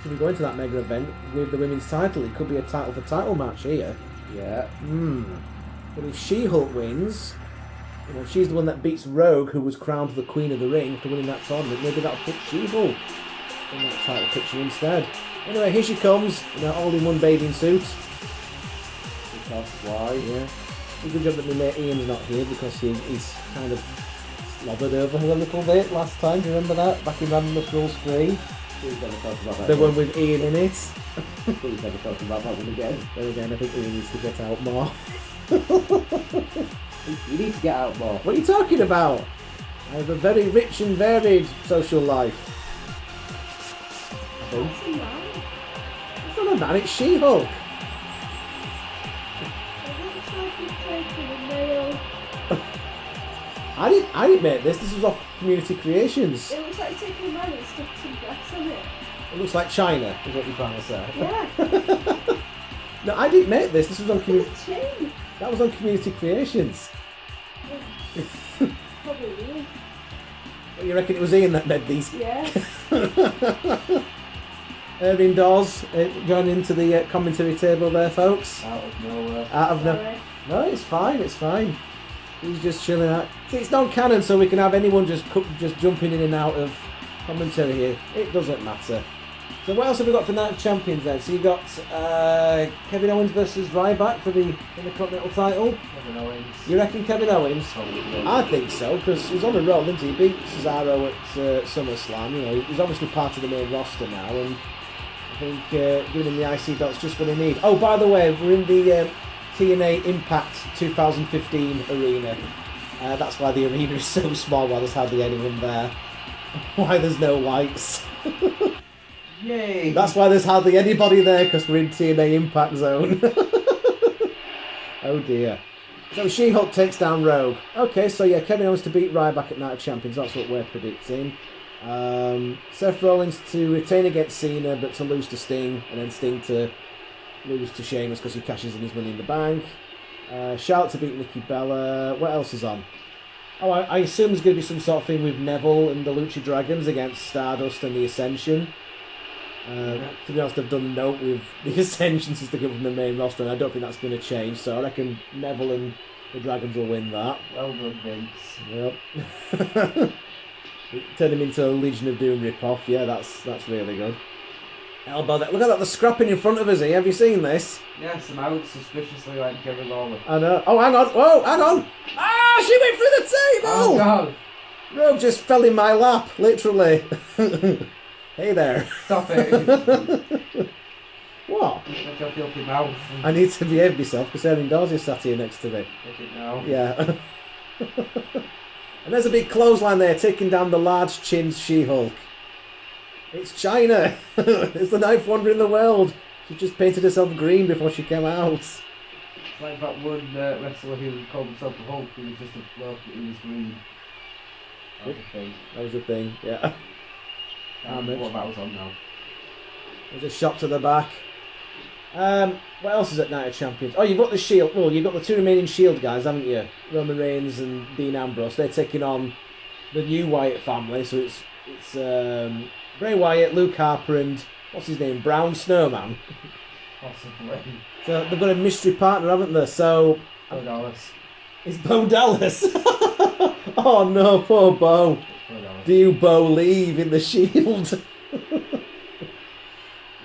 that mega event with the women's title. It could be a title for title match here. Yeah. But if She-Hulk wins, you know, she's the one that beats Rogue, who was crowned the Queen of the Ring after winning that tournament. Maybe that'll put She-Hulk in that title picture instead. Anyway, here she comes in her all-in-one bathing suit. Because why? Yeah. Good job that my mate Ian's not here, because he's kind of slobbered over her a little bit last time. Do you remember that? Back in Randomness Rulez League. Please never talk about that. The one with Ian in it. Please never talk about that one again. Then again, I think Ian needs to get out more. You need to get out more. What are you talking about? I have a very rich and varied social life. I think. That's a man. It's not a man, it's She-Hulk. It looks like he's taking a nail. I didn't make this. This was off Community Creations. It looks like he's taking a man and stuck some grass on it. It looks like China, is what you're trying to say. Yeah. No, I didn't make this. This was on Look Community. at the chin. That was on Community Creations. Probably me. What, you reckon it was Ian that made these? Yeah. Irving Dawes joining into the commentary table there, folks. Out of nowhere. Out of no. Sorry. No, it's fine. It's fine. He's just chilling out. See, it's non-canon, so we can have anyone just jumping in and out of commentary here. It doesn't matter. So what else have we got for Night of Champions then? So you got Kevin Owens versus Ryback for the Intercontinental title. Kevin Owens. You reckon Kevin Owens? Probably. I think so, because he's on a roll, isn't he? He beat Cesaro at SummerSlam. You know, he's obviously part of the main roster now, and I think giving him the IC belt's just what he needs. Oh, by the way, we're in the TNA Impact 2015 arena. That's why the arena is so small, why there's hardly anyone there. Why there's no lights. Yay! That's why there's hardly anybody there, because we're in TNA Impact Zone. Oh dear. So She-Hulk takes down Rogue. Okay, so yeah, Kevin Owens to beat Ryback at Night of Champions. That's what we're predicting. Seth Rollins to retain against Cena, but to lose to Sting, and then Sting to lose to Sheamus because he cashes in his Money in the Bank. Charlotte to beat Nikki Bella. What else is on? Oh, I assume there's going to be some sort of thing with Neville and the Lucha Dragons against Stardust and the Ascension. To be honest, I've done note with the Ascension since they come from the main roster, and I don't think that's going to change. So I reckon Neville and the Dragons will win that. Well done, Vince. Yep. Turn him into a Legion of Doom rip-off. Yeah, that's really good. Elbow that. Look at that, the scrapping in front of us here. Have you seen this? Yes, I'm out suspiciously like Jerry Lawler. I know. Oh, hang on. Whoa, hang on. Ah, she went through the table! Oh, God. Rogue just fell in my lap, literally. Hey there. Stop it. What? Make your filthy mouth. I need to behave myself because Erin Dawes is sat here next to me. Take it now. Yeah. And there's a big clothesline there taking down the large chinned She-Hulk. It's China. It's the ninth wonder in the world. She just painted herself green before she came out. It's like that one wrestler who called himself the Hulk, who was just a bloke who was green. That was a thing. That was the thing, yeah. What that was on now. There's a shot to the back. What else is at Night of Champions? Oh, you've got the Shield. Well, you've got the two remaining Shield guys, haven't you? Roman Reigns and Dean Ambrose. They're taking on the new Wyatt family. So it's Bray Wyatt, Luke Harper, and what's his name? Brown Snowman. Possibly. So they've got a mystery partner, haven't they? So Bo Dallas. it's Bo Dallas. Oh no, poor Bo. Bo Dallas. Do you Bo leave in the Shield?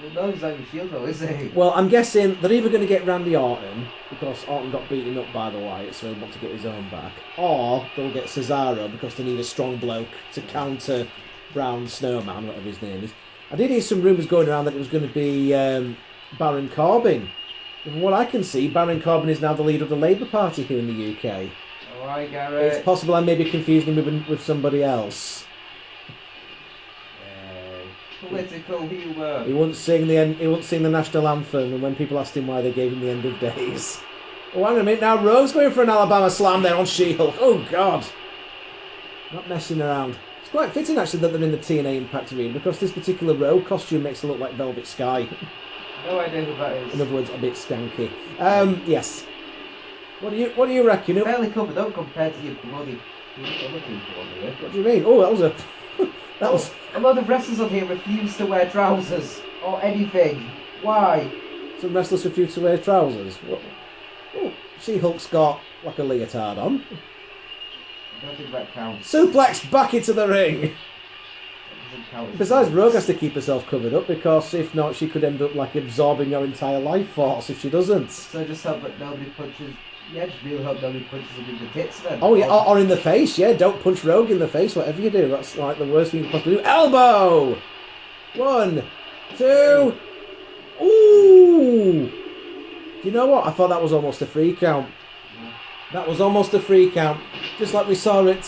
Well, no, he's like a Shield though, is he? Well, I'm guessing they're either going to get Randy Orton, because Orton got beaten up by the Wyatt, so he wants to get his own back, or they'll get Cesaro, because they need a strong bloke to counter Brown Snowman, whatever his name is. I did hear some rumours going around that it was going to be Baron Corbin. From what I can see, Baron Corbin is now the leader of the Labour Party here in the UK. Alright, Garrett. It's possible I may be confusing him with somebody else. Political humour. He wouldn't sing the national anthem, and when people asked him why they gave him the End of Days. Oh, hang on a minute. Now Rogue's going for an Alabama slam there on She-Hulk. Oh, God. Not messing around. It's quite fitting, actually, that they're in the TNA Impact Arena, because this particular Rogue costume makes it look like Velvet Sky. No idea who that is. In other words, a bit skanky. Yes. What do you reckon? Fairly covered up compared to your bloody other people on here. What do you mean? Oh, that was A lot of wrestlers on here refuse to wear trousers or anything. Why? some wrestlers refuse to wear trousers. What? Oh, She-Hulk's got like a leotard on. I don't think that counts. Suplex back into the ring. That doesn't count. Besides, Rogue has to keep herself covered up, because if not, she could end up like absorbing your entire life force if she doesn't. So just hope that nobody punches. Yeah, just really hope nobody punches him in the tits then. Oh yeah, or in the face. Yeah, don't punch Rogue in the face. Whatever you do, that's like the worst thing you can possibly do. Elbow. 1, 2. Ooh. Do you know what? I thought that was almost a free count. That was almost a free count. Just like we saw at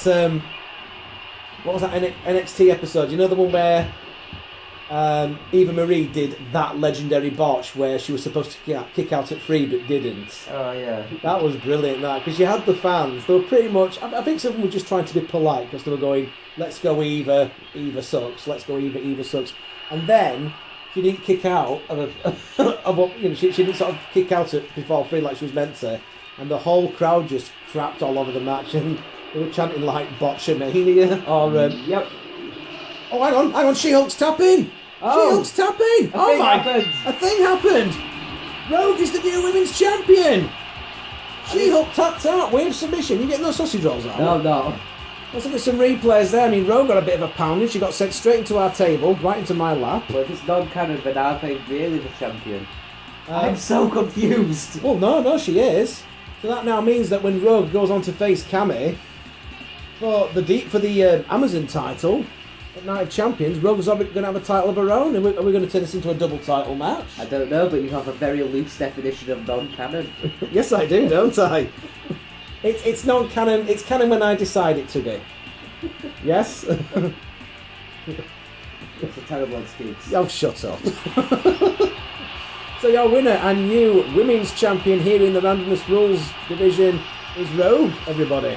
what was that NXT episode? You know, the one where Eva Marie did that legendary botch where she was supposed to kick out at 3 but didn't. Oh yeah. That was brilliant, that, because you had the fans. They were pretty much. I think some of them were just trying to be polite, because they were going, "Let's go Eva. Eva sucks. Let's go Eva. Eva sucks." And then she didn't kick out of what, you know. She didn't sort of kick out at before 3 like she was meant to, and the whole crowd just crapped all over the match, and they were chanting like "Botchamania" or Yep. oh, hang on, She-Hulk's tapping! Oh. She-Hulk's tapping! A thing happened. A thing happened! Rogue is the new women's champion! She-Hulk tapped out, wave submission. You getting those sausage rolls out? No. Let's look at some replays there. I mean, Rogue got a bit of a pounding. She got sent straight into our table, right into my lap. Well, if it's non-canon, then are they really the champion? I'm so confused. Well, no, she is. So that now means that when Rogue goes on to face Cammy for the Amazon title at Night of Champions, Rogue's going to have a title of her own. Are we going to turn this into a double title match? I don't know, but you have a very loose definition of non-canon. Yes, I do, don't I? It's non-canon. It's canon when I decide it to be. Yes. It's a terrible excuse. Oh, shut up. So your winner and new women's champion here in the Randomness Rules division is Rogue, everybody.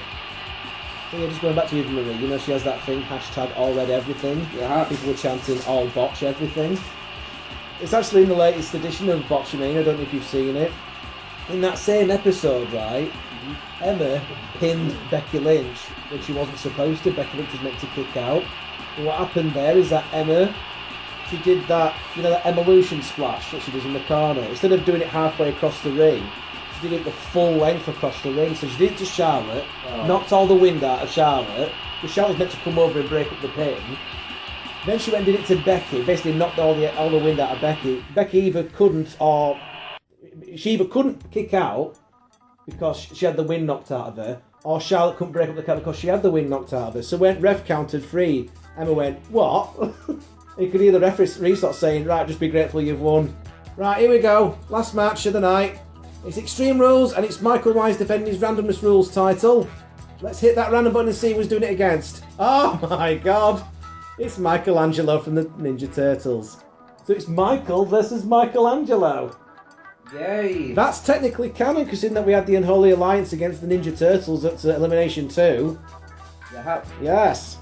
So yeah, just going back to Eva Marie, you know she has that thing, hashtag all red everything. Yeah, people were chanting all botch everything. It's actually in the latest edition of Botchamania, I don't know if you've seen it. In that same episode, right, Emma pinned Becky Lynch when she wasn't supposed to. Becky Lynch was meant to kick out. And what happened there is that Emma, she did that, you know, that evolution splash that she does in the corner. Instead of doing it halfway across the ring, she did it the full length across the ring. So she did it to Charlotte, knocked all the wind out of Charlotte, because Charlotte was meant to come over and break up the pin. Then she went and did it to Becky, basically knocked all the wind out of Becky. Becky either couldn't kick out because she had the wind knocked out of her, or Charlotte couldn't break up the count because she had the wind knocked out of her. So when ref counted 3, Emma went, "What?" You could hear the referee start saying, "Right, just be grateful you've won." Right, here we go. Last match of the night. It's Extreme Rules, and it's Michael Wise defending his Randomness Rules title. Let's hit that random button and see who's doing it against. Oh my god. It's Michelangelo from the Ninja Turtles. So it's Michael versus Michelangelo. Yay! That's technically canon, because in that we had the Unholy Alliance against the Ninja Turtles at Elimination 2. Yeah. Yes.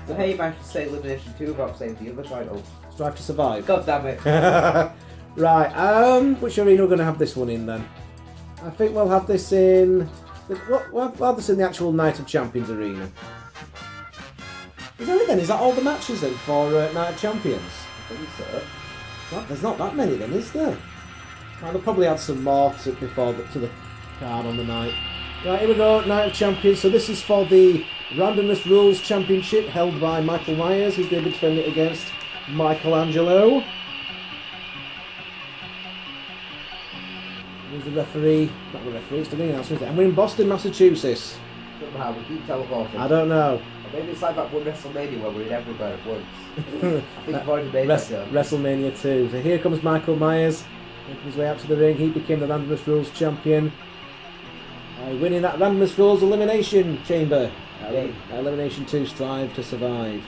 So hey, you might say Elimination 2 about saying the other title. Strive to survive. God damn it. Right, which arena are we going to have this one in then? I think we'll have this in... We'll have this in the actual Night of Champions arena. Is that it then? Is that all the matches then for Night of Champions? I think so. Well, there's not that many then, is there? Well, they'll probably add some more to the card on the night. Right, here we go, Night of Champions. So this is for the Randomness Rules Championship held by Michael Myers. He's going to be defending it against Michelangelo. Here's the referee. Not the referee, it's the ring announcer, isn't it? And we're in Boston, Massachusetts. Somehow we keep teleporting. I don't know. Maybe it's like that one WrestleMania where we're in everywhere at once. I think we've already made that joke. WrestleMania 2. So here comes Michael Myers, making his way out to the ring. He became the Randomness Rules champion by winning that Randomness Rules Elimination Chamber. Elimination 2, Strive to Survive.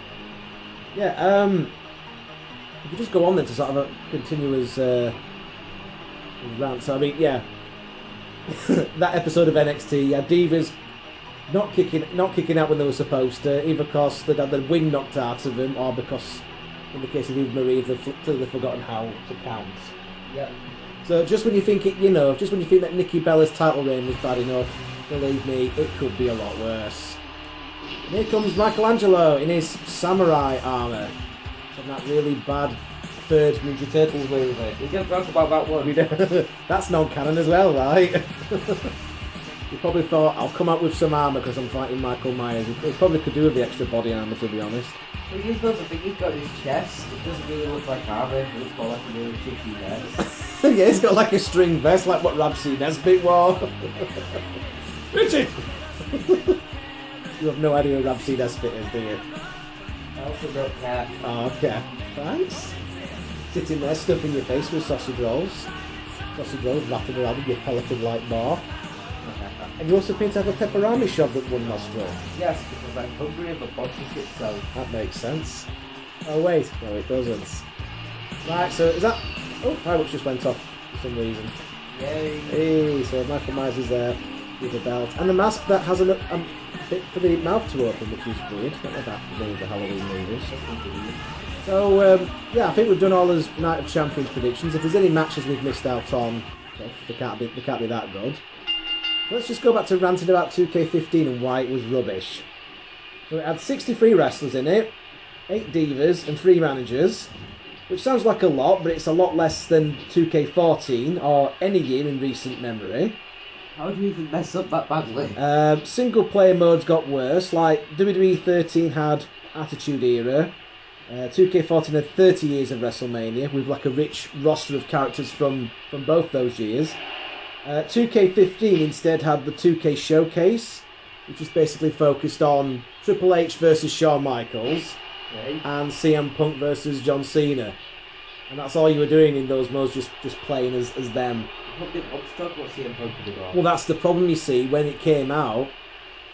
Yeah, we could just go on then to sort of continue his rant. So I mean, yeah. that episode of NXT, yeah, Divas not kicking out when they were supposed to, either because they'd had the wing knocked out of them, or because, in the case of Eva Marie, they've clearly forgotten how to count. Yep. So just when you think just when you think that Nikki Bella's title reign was bad enough, believe me, it could be a lot worse. And here comes Michelangelo in his samurai armour, and that really bad third Ninja Turtles movie. We don't talk about that one. That's non-canon as well, right? You probably thought, I'll come out with some armour because I'm fighting Michael Myers. He probably could do with the extra body armour, to be honest. Well, you supposed to think he's got his chest. It doesn't really look like armour. It looks more like a really cheeky vest. Yeah, he's got like a string vest, like what Roxy Nesbitt wore. Richard! You have no idea who Roxy Nesbitt is, do you? I also don't care. Oh, okay. Thanks. Sitting there stuffing your face with sausage rolls. Sausage rolls wrapping around with your pelican-like bar. And you also appear to have a pepperoni shoved up one nostril. Yes, because I'm hungry of the body itself. That makes sense. Oh wait, no it doesn't. Right, so is that... Oh, fireworks just went off for some reason. Yay! Hey, so Michael Myers is there with a belt. And the mask that has a bit for the mouth to open, which is weird. Not like that in the Halloween movies. So, yeah, I think we've done all those Night of Champions predictions. If there's any matches we've missed out on, they can't be that good. Let's just go back to ranting about 2K15 and why it was rubbish. So it had 63 wrestlers in it, 8 divas and 3 managers, which sounds like a lot, but it's a lot less than 2K14 or any year in recent memory. How do you even mess up that badly? Single player modes got worse, like WWE 13 had Attitude Era, 2K14 had 30 years of WrestleMania with like a rich roster of characters from both those years. 2K15 instead had the 2K Showcase, which is basically focused on Triple H versus Shawn Michaels and CM Punk versus John Cena. And that's all you were doing in those modes, just playing as them. Well, that's the problem, you see. When it came out,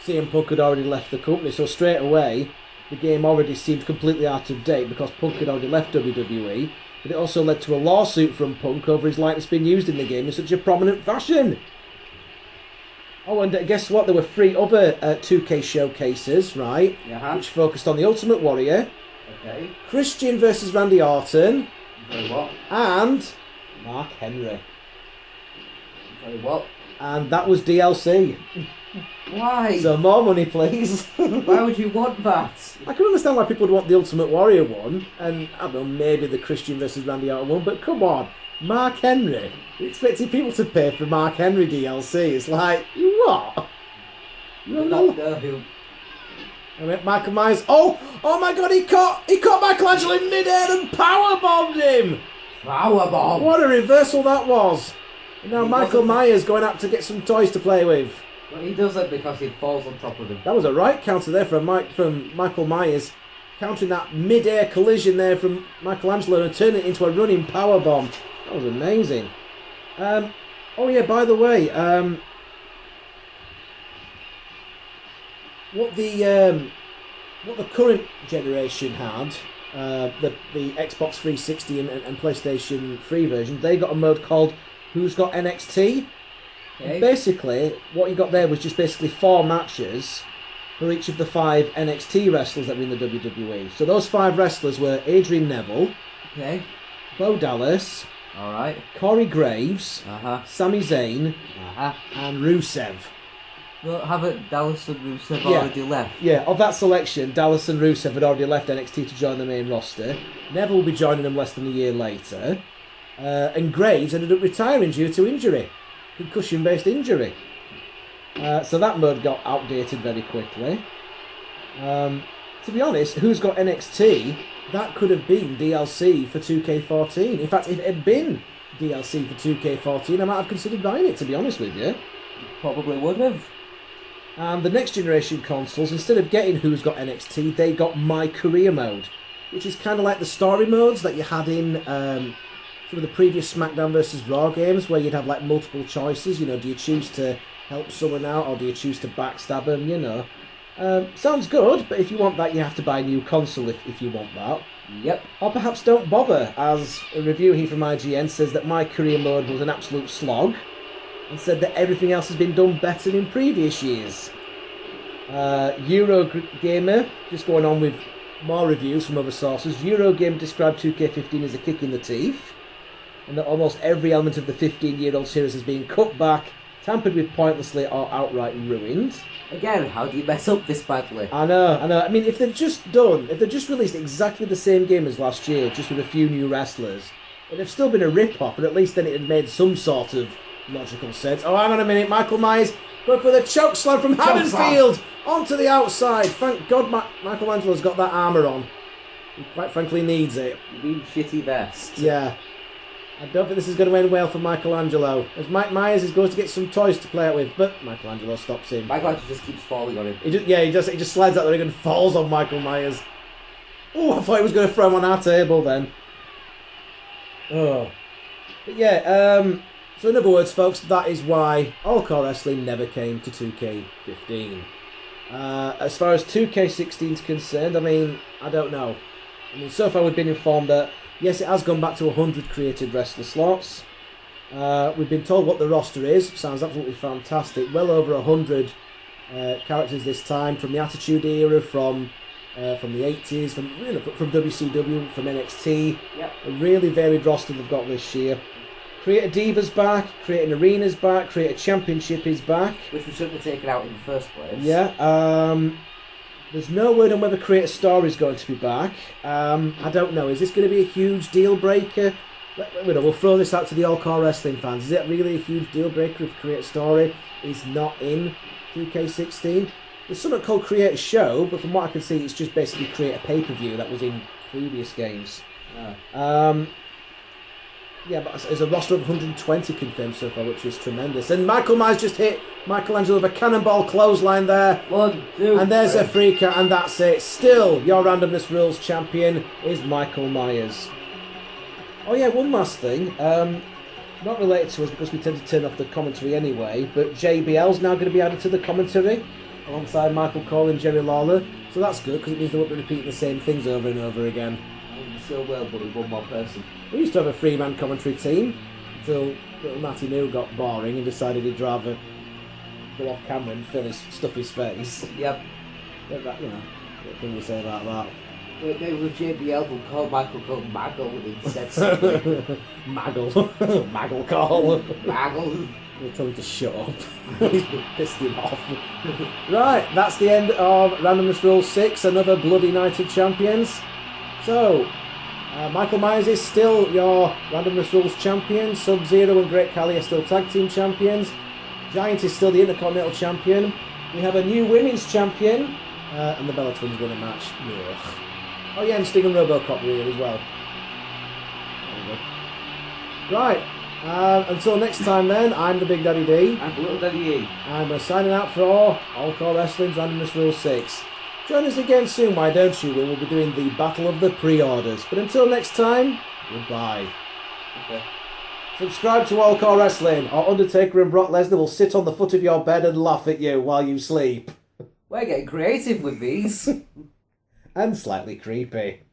CM Punk had already left the company, so straight away the game already seemed completely out of date because Punk had already left WWE. But it also led to a lawsuit from Punk over his likeness being used in the game in such a prominent fashion. Oh, and guess what? There were 3 other 2K showcases, right? Which focused on the Ultimate Warrior, Christian versus Randy Orton, and Mark Henry. And that was DLC. Why? So more money, please. Why would you want that? I can understand why people would want the Ultimate Warrior one, and I don't know, maybe the Christian versus Randy Orton one, but come on, Mark Henry. You're expecting people to pay for Mark Henry DLC. It's like, what? You don't know who. I mean, Michael Myers. Oh my God! He caught Michelangelo in midair and powerbombed him. Powerbomb. What a reversal that was. And now Michael Myers going out to get some toys to play with. Well, he does it because he falls on top of him. That was a right counter there from Michael Myers, countering that mid-air collision there from Michelangelo and turning it into a running power bomb. That was amazing. Oh yeah, by the way, what the current generation had, the Xbox 360 and PlayStation 3 version, they got a mode called Who's Got NXT? Okay. Basically, what you got there was just basically 4 matches for each of the 5 NXT wrestlers that were in the WWE. So those 5 wrestlers were Adrian Neville, Bo Dallas, Corey Graves, Sami Zayn, and Rusev. Well, haven't Dallas and Rusev already left? Yeah, of that selection, Dallas and Rusev had already left NXT to join the main roster. Neville will be joining them less than a year later. And Graves ended up retiring due to injury. Concussion-based injury. So that mode got outdated very quickly. To be honest, Who's Got NXT? That could have been DLC for 2K14. In fact, if it had been DLC for 2K14, I might have considered buying it, to be honest with you. Probably would have. And the next generation consoles, instead of getting Who's Got NXT, they got My Career mode, which is kind of like the story modes that you had in some of the previous SmackDown vs. Raw games, where you'd have like multiple choices. You know, do you choose to help someone out, or do you choose to backstab them? You know, sounds good, but if you want that, you have to buy a new console if you want that. Yep. Or perhaps don't bother, as a review here from IGN says that My Career mode was an absolute slog. and said that everything else has been done better than in previous years. Eurogamer, just going on with more reviews from other sources, Eurogamer described 2K15 as a kick in the teeth, and that almost every element of the 15-year-old series has been cut back, tampered with pointlessly, or outright ruined. Again, how do you mess up this badly? I know. I mean, if they've just released exactly the same game as last year, just with a few new wrestlers, it'd have still been a rip-off, but at least then it had made some sort of logical sense. Oh, hang on a minute, Michael Myers going for the choke slam from Haddonfield onto the outside. Thank God Michelangelo's got that armour on. He quite frankly needs it. You mean shitty vest? Yeah. I don't think this is going to end well for Michelangelo, as Mike Myers is going to get some toys to play out with, but Michelangelo stops him. Michelangelo just keeps falling on him. He just slides out the ring and falls on Michael Myers. Oh, I thought he was going to throw him on our table then. Oh. But yeah, so in other words, folks, that is why All-CAW Wrestling never came to 2K15. As far as 2K16 is concerned, I mean, I don't know. I mean, so far we've been informed that yes, it has gone back to 100 created wrestler slots. We've been told what the roster is. Sounds absolutely fantastic. Well over 100 characters this time, from the Attitude Era, from the 80s, from WCW, from NXT. Yep. A really varied roster they've got this year. Create a Divas back, Create an Arena's back, Create a Championship is back. Which we shouldn't have taken out in the first place. Yeah. There's no word on whether Create a Story is going to be back. I don't know. Is this going to be a huge deal breaker? We'll throw this out to the All-CAW Wrestling fans. Is it really a huge deal breaker if Create a Story is not in 2K16? There's something called Create a Show, but from what I can see, it's just basically create a pay-per-view that was in previous games. Yeah, but there's a roster of 120 confirmed so far, which is tremendous. And Michael Myers just hit Michelangelo with a cannonball clothesline there. 1, 2, and there's a free count, and that's it. Still, your Randomness Rules champion is Michael Myers. Oh yeah, one last thing. Not related to us because we tend to turn off the commentary anyway, but JBL's now going to be added to the commentary alongside Michael Cole and Jerry Lawler. So that's good because it means they won't be repeating the same things over and over again. Still will, but with one more person. We used to have a three-man commentary team until Little Natty Noo got boring and decided he'd rather go off camera and stuff his face. Yep. Yeah, that, what can we say about that? Maybe with JBL we'll call Michael Cole Maggle instead. Maggle. Maggle Cole. Maggle. We'll tell him to shut up. He's pissed him off. Right, that's the end of Randomness Rule 6, another bloody Night of Champions. So, Michael Myers is still your Randomness Rules champion. Sub-Zero and Great Khali are still tag team champions. Giant is still the Intercontinental champion. We have a new women's champion. And the Bella Twins win a match. Ugh. Oh yeah, and Sting and Robocop were here as well. Right. Until next time then, I'm the Big Daddy D. I'm the Little Daddy E. And we're signing out for All-CAW Wrestling's Randomness Rule 6. Join us again soon, why don't you, when we'll be doing the Battle of the Pre-Orders. But until next time, goodbye. Okay. Subscribe to All-CAW Wrestling, or Undertaker and Brock Lesnar will sit on the foot of your bed and laugh at you while you sleep. We're getting creative with these. And slightly creepy.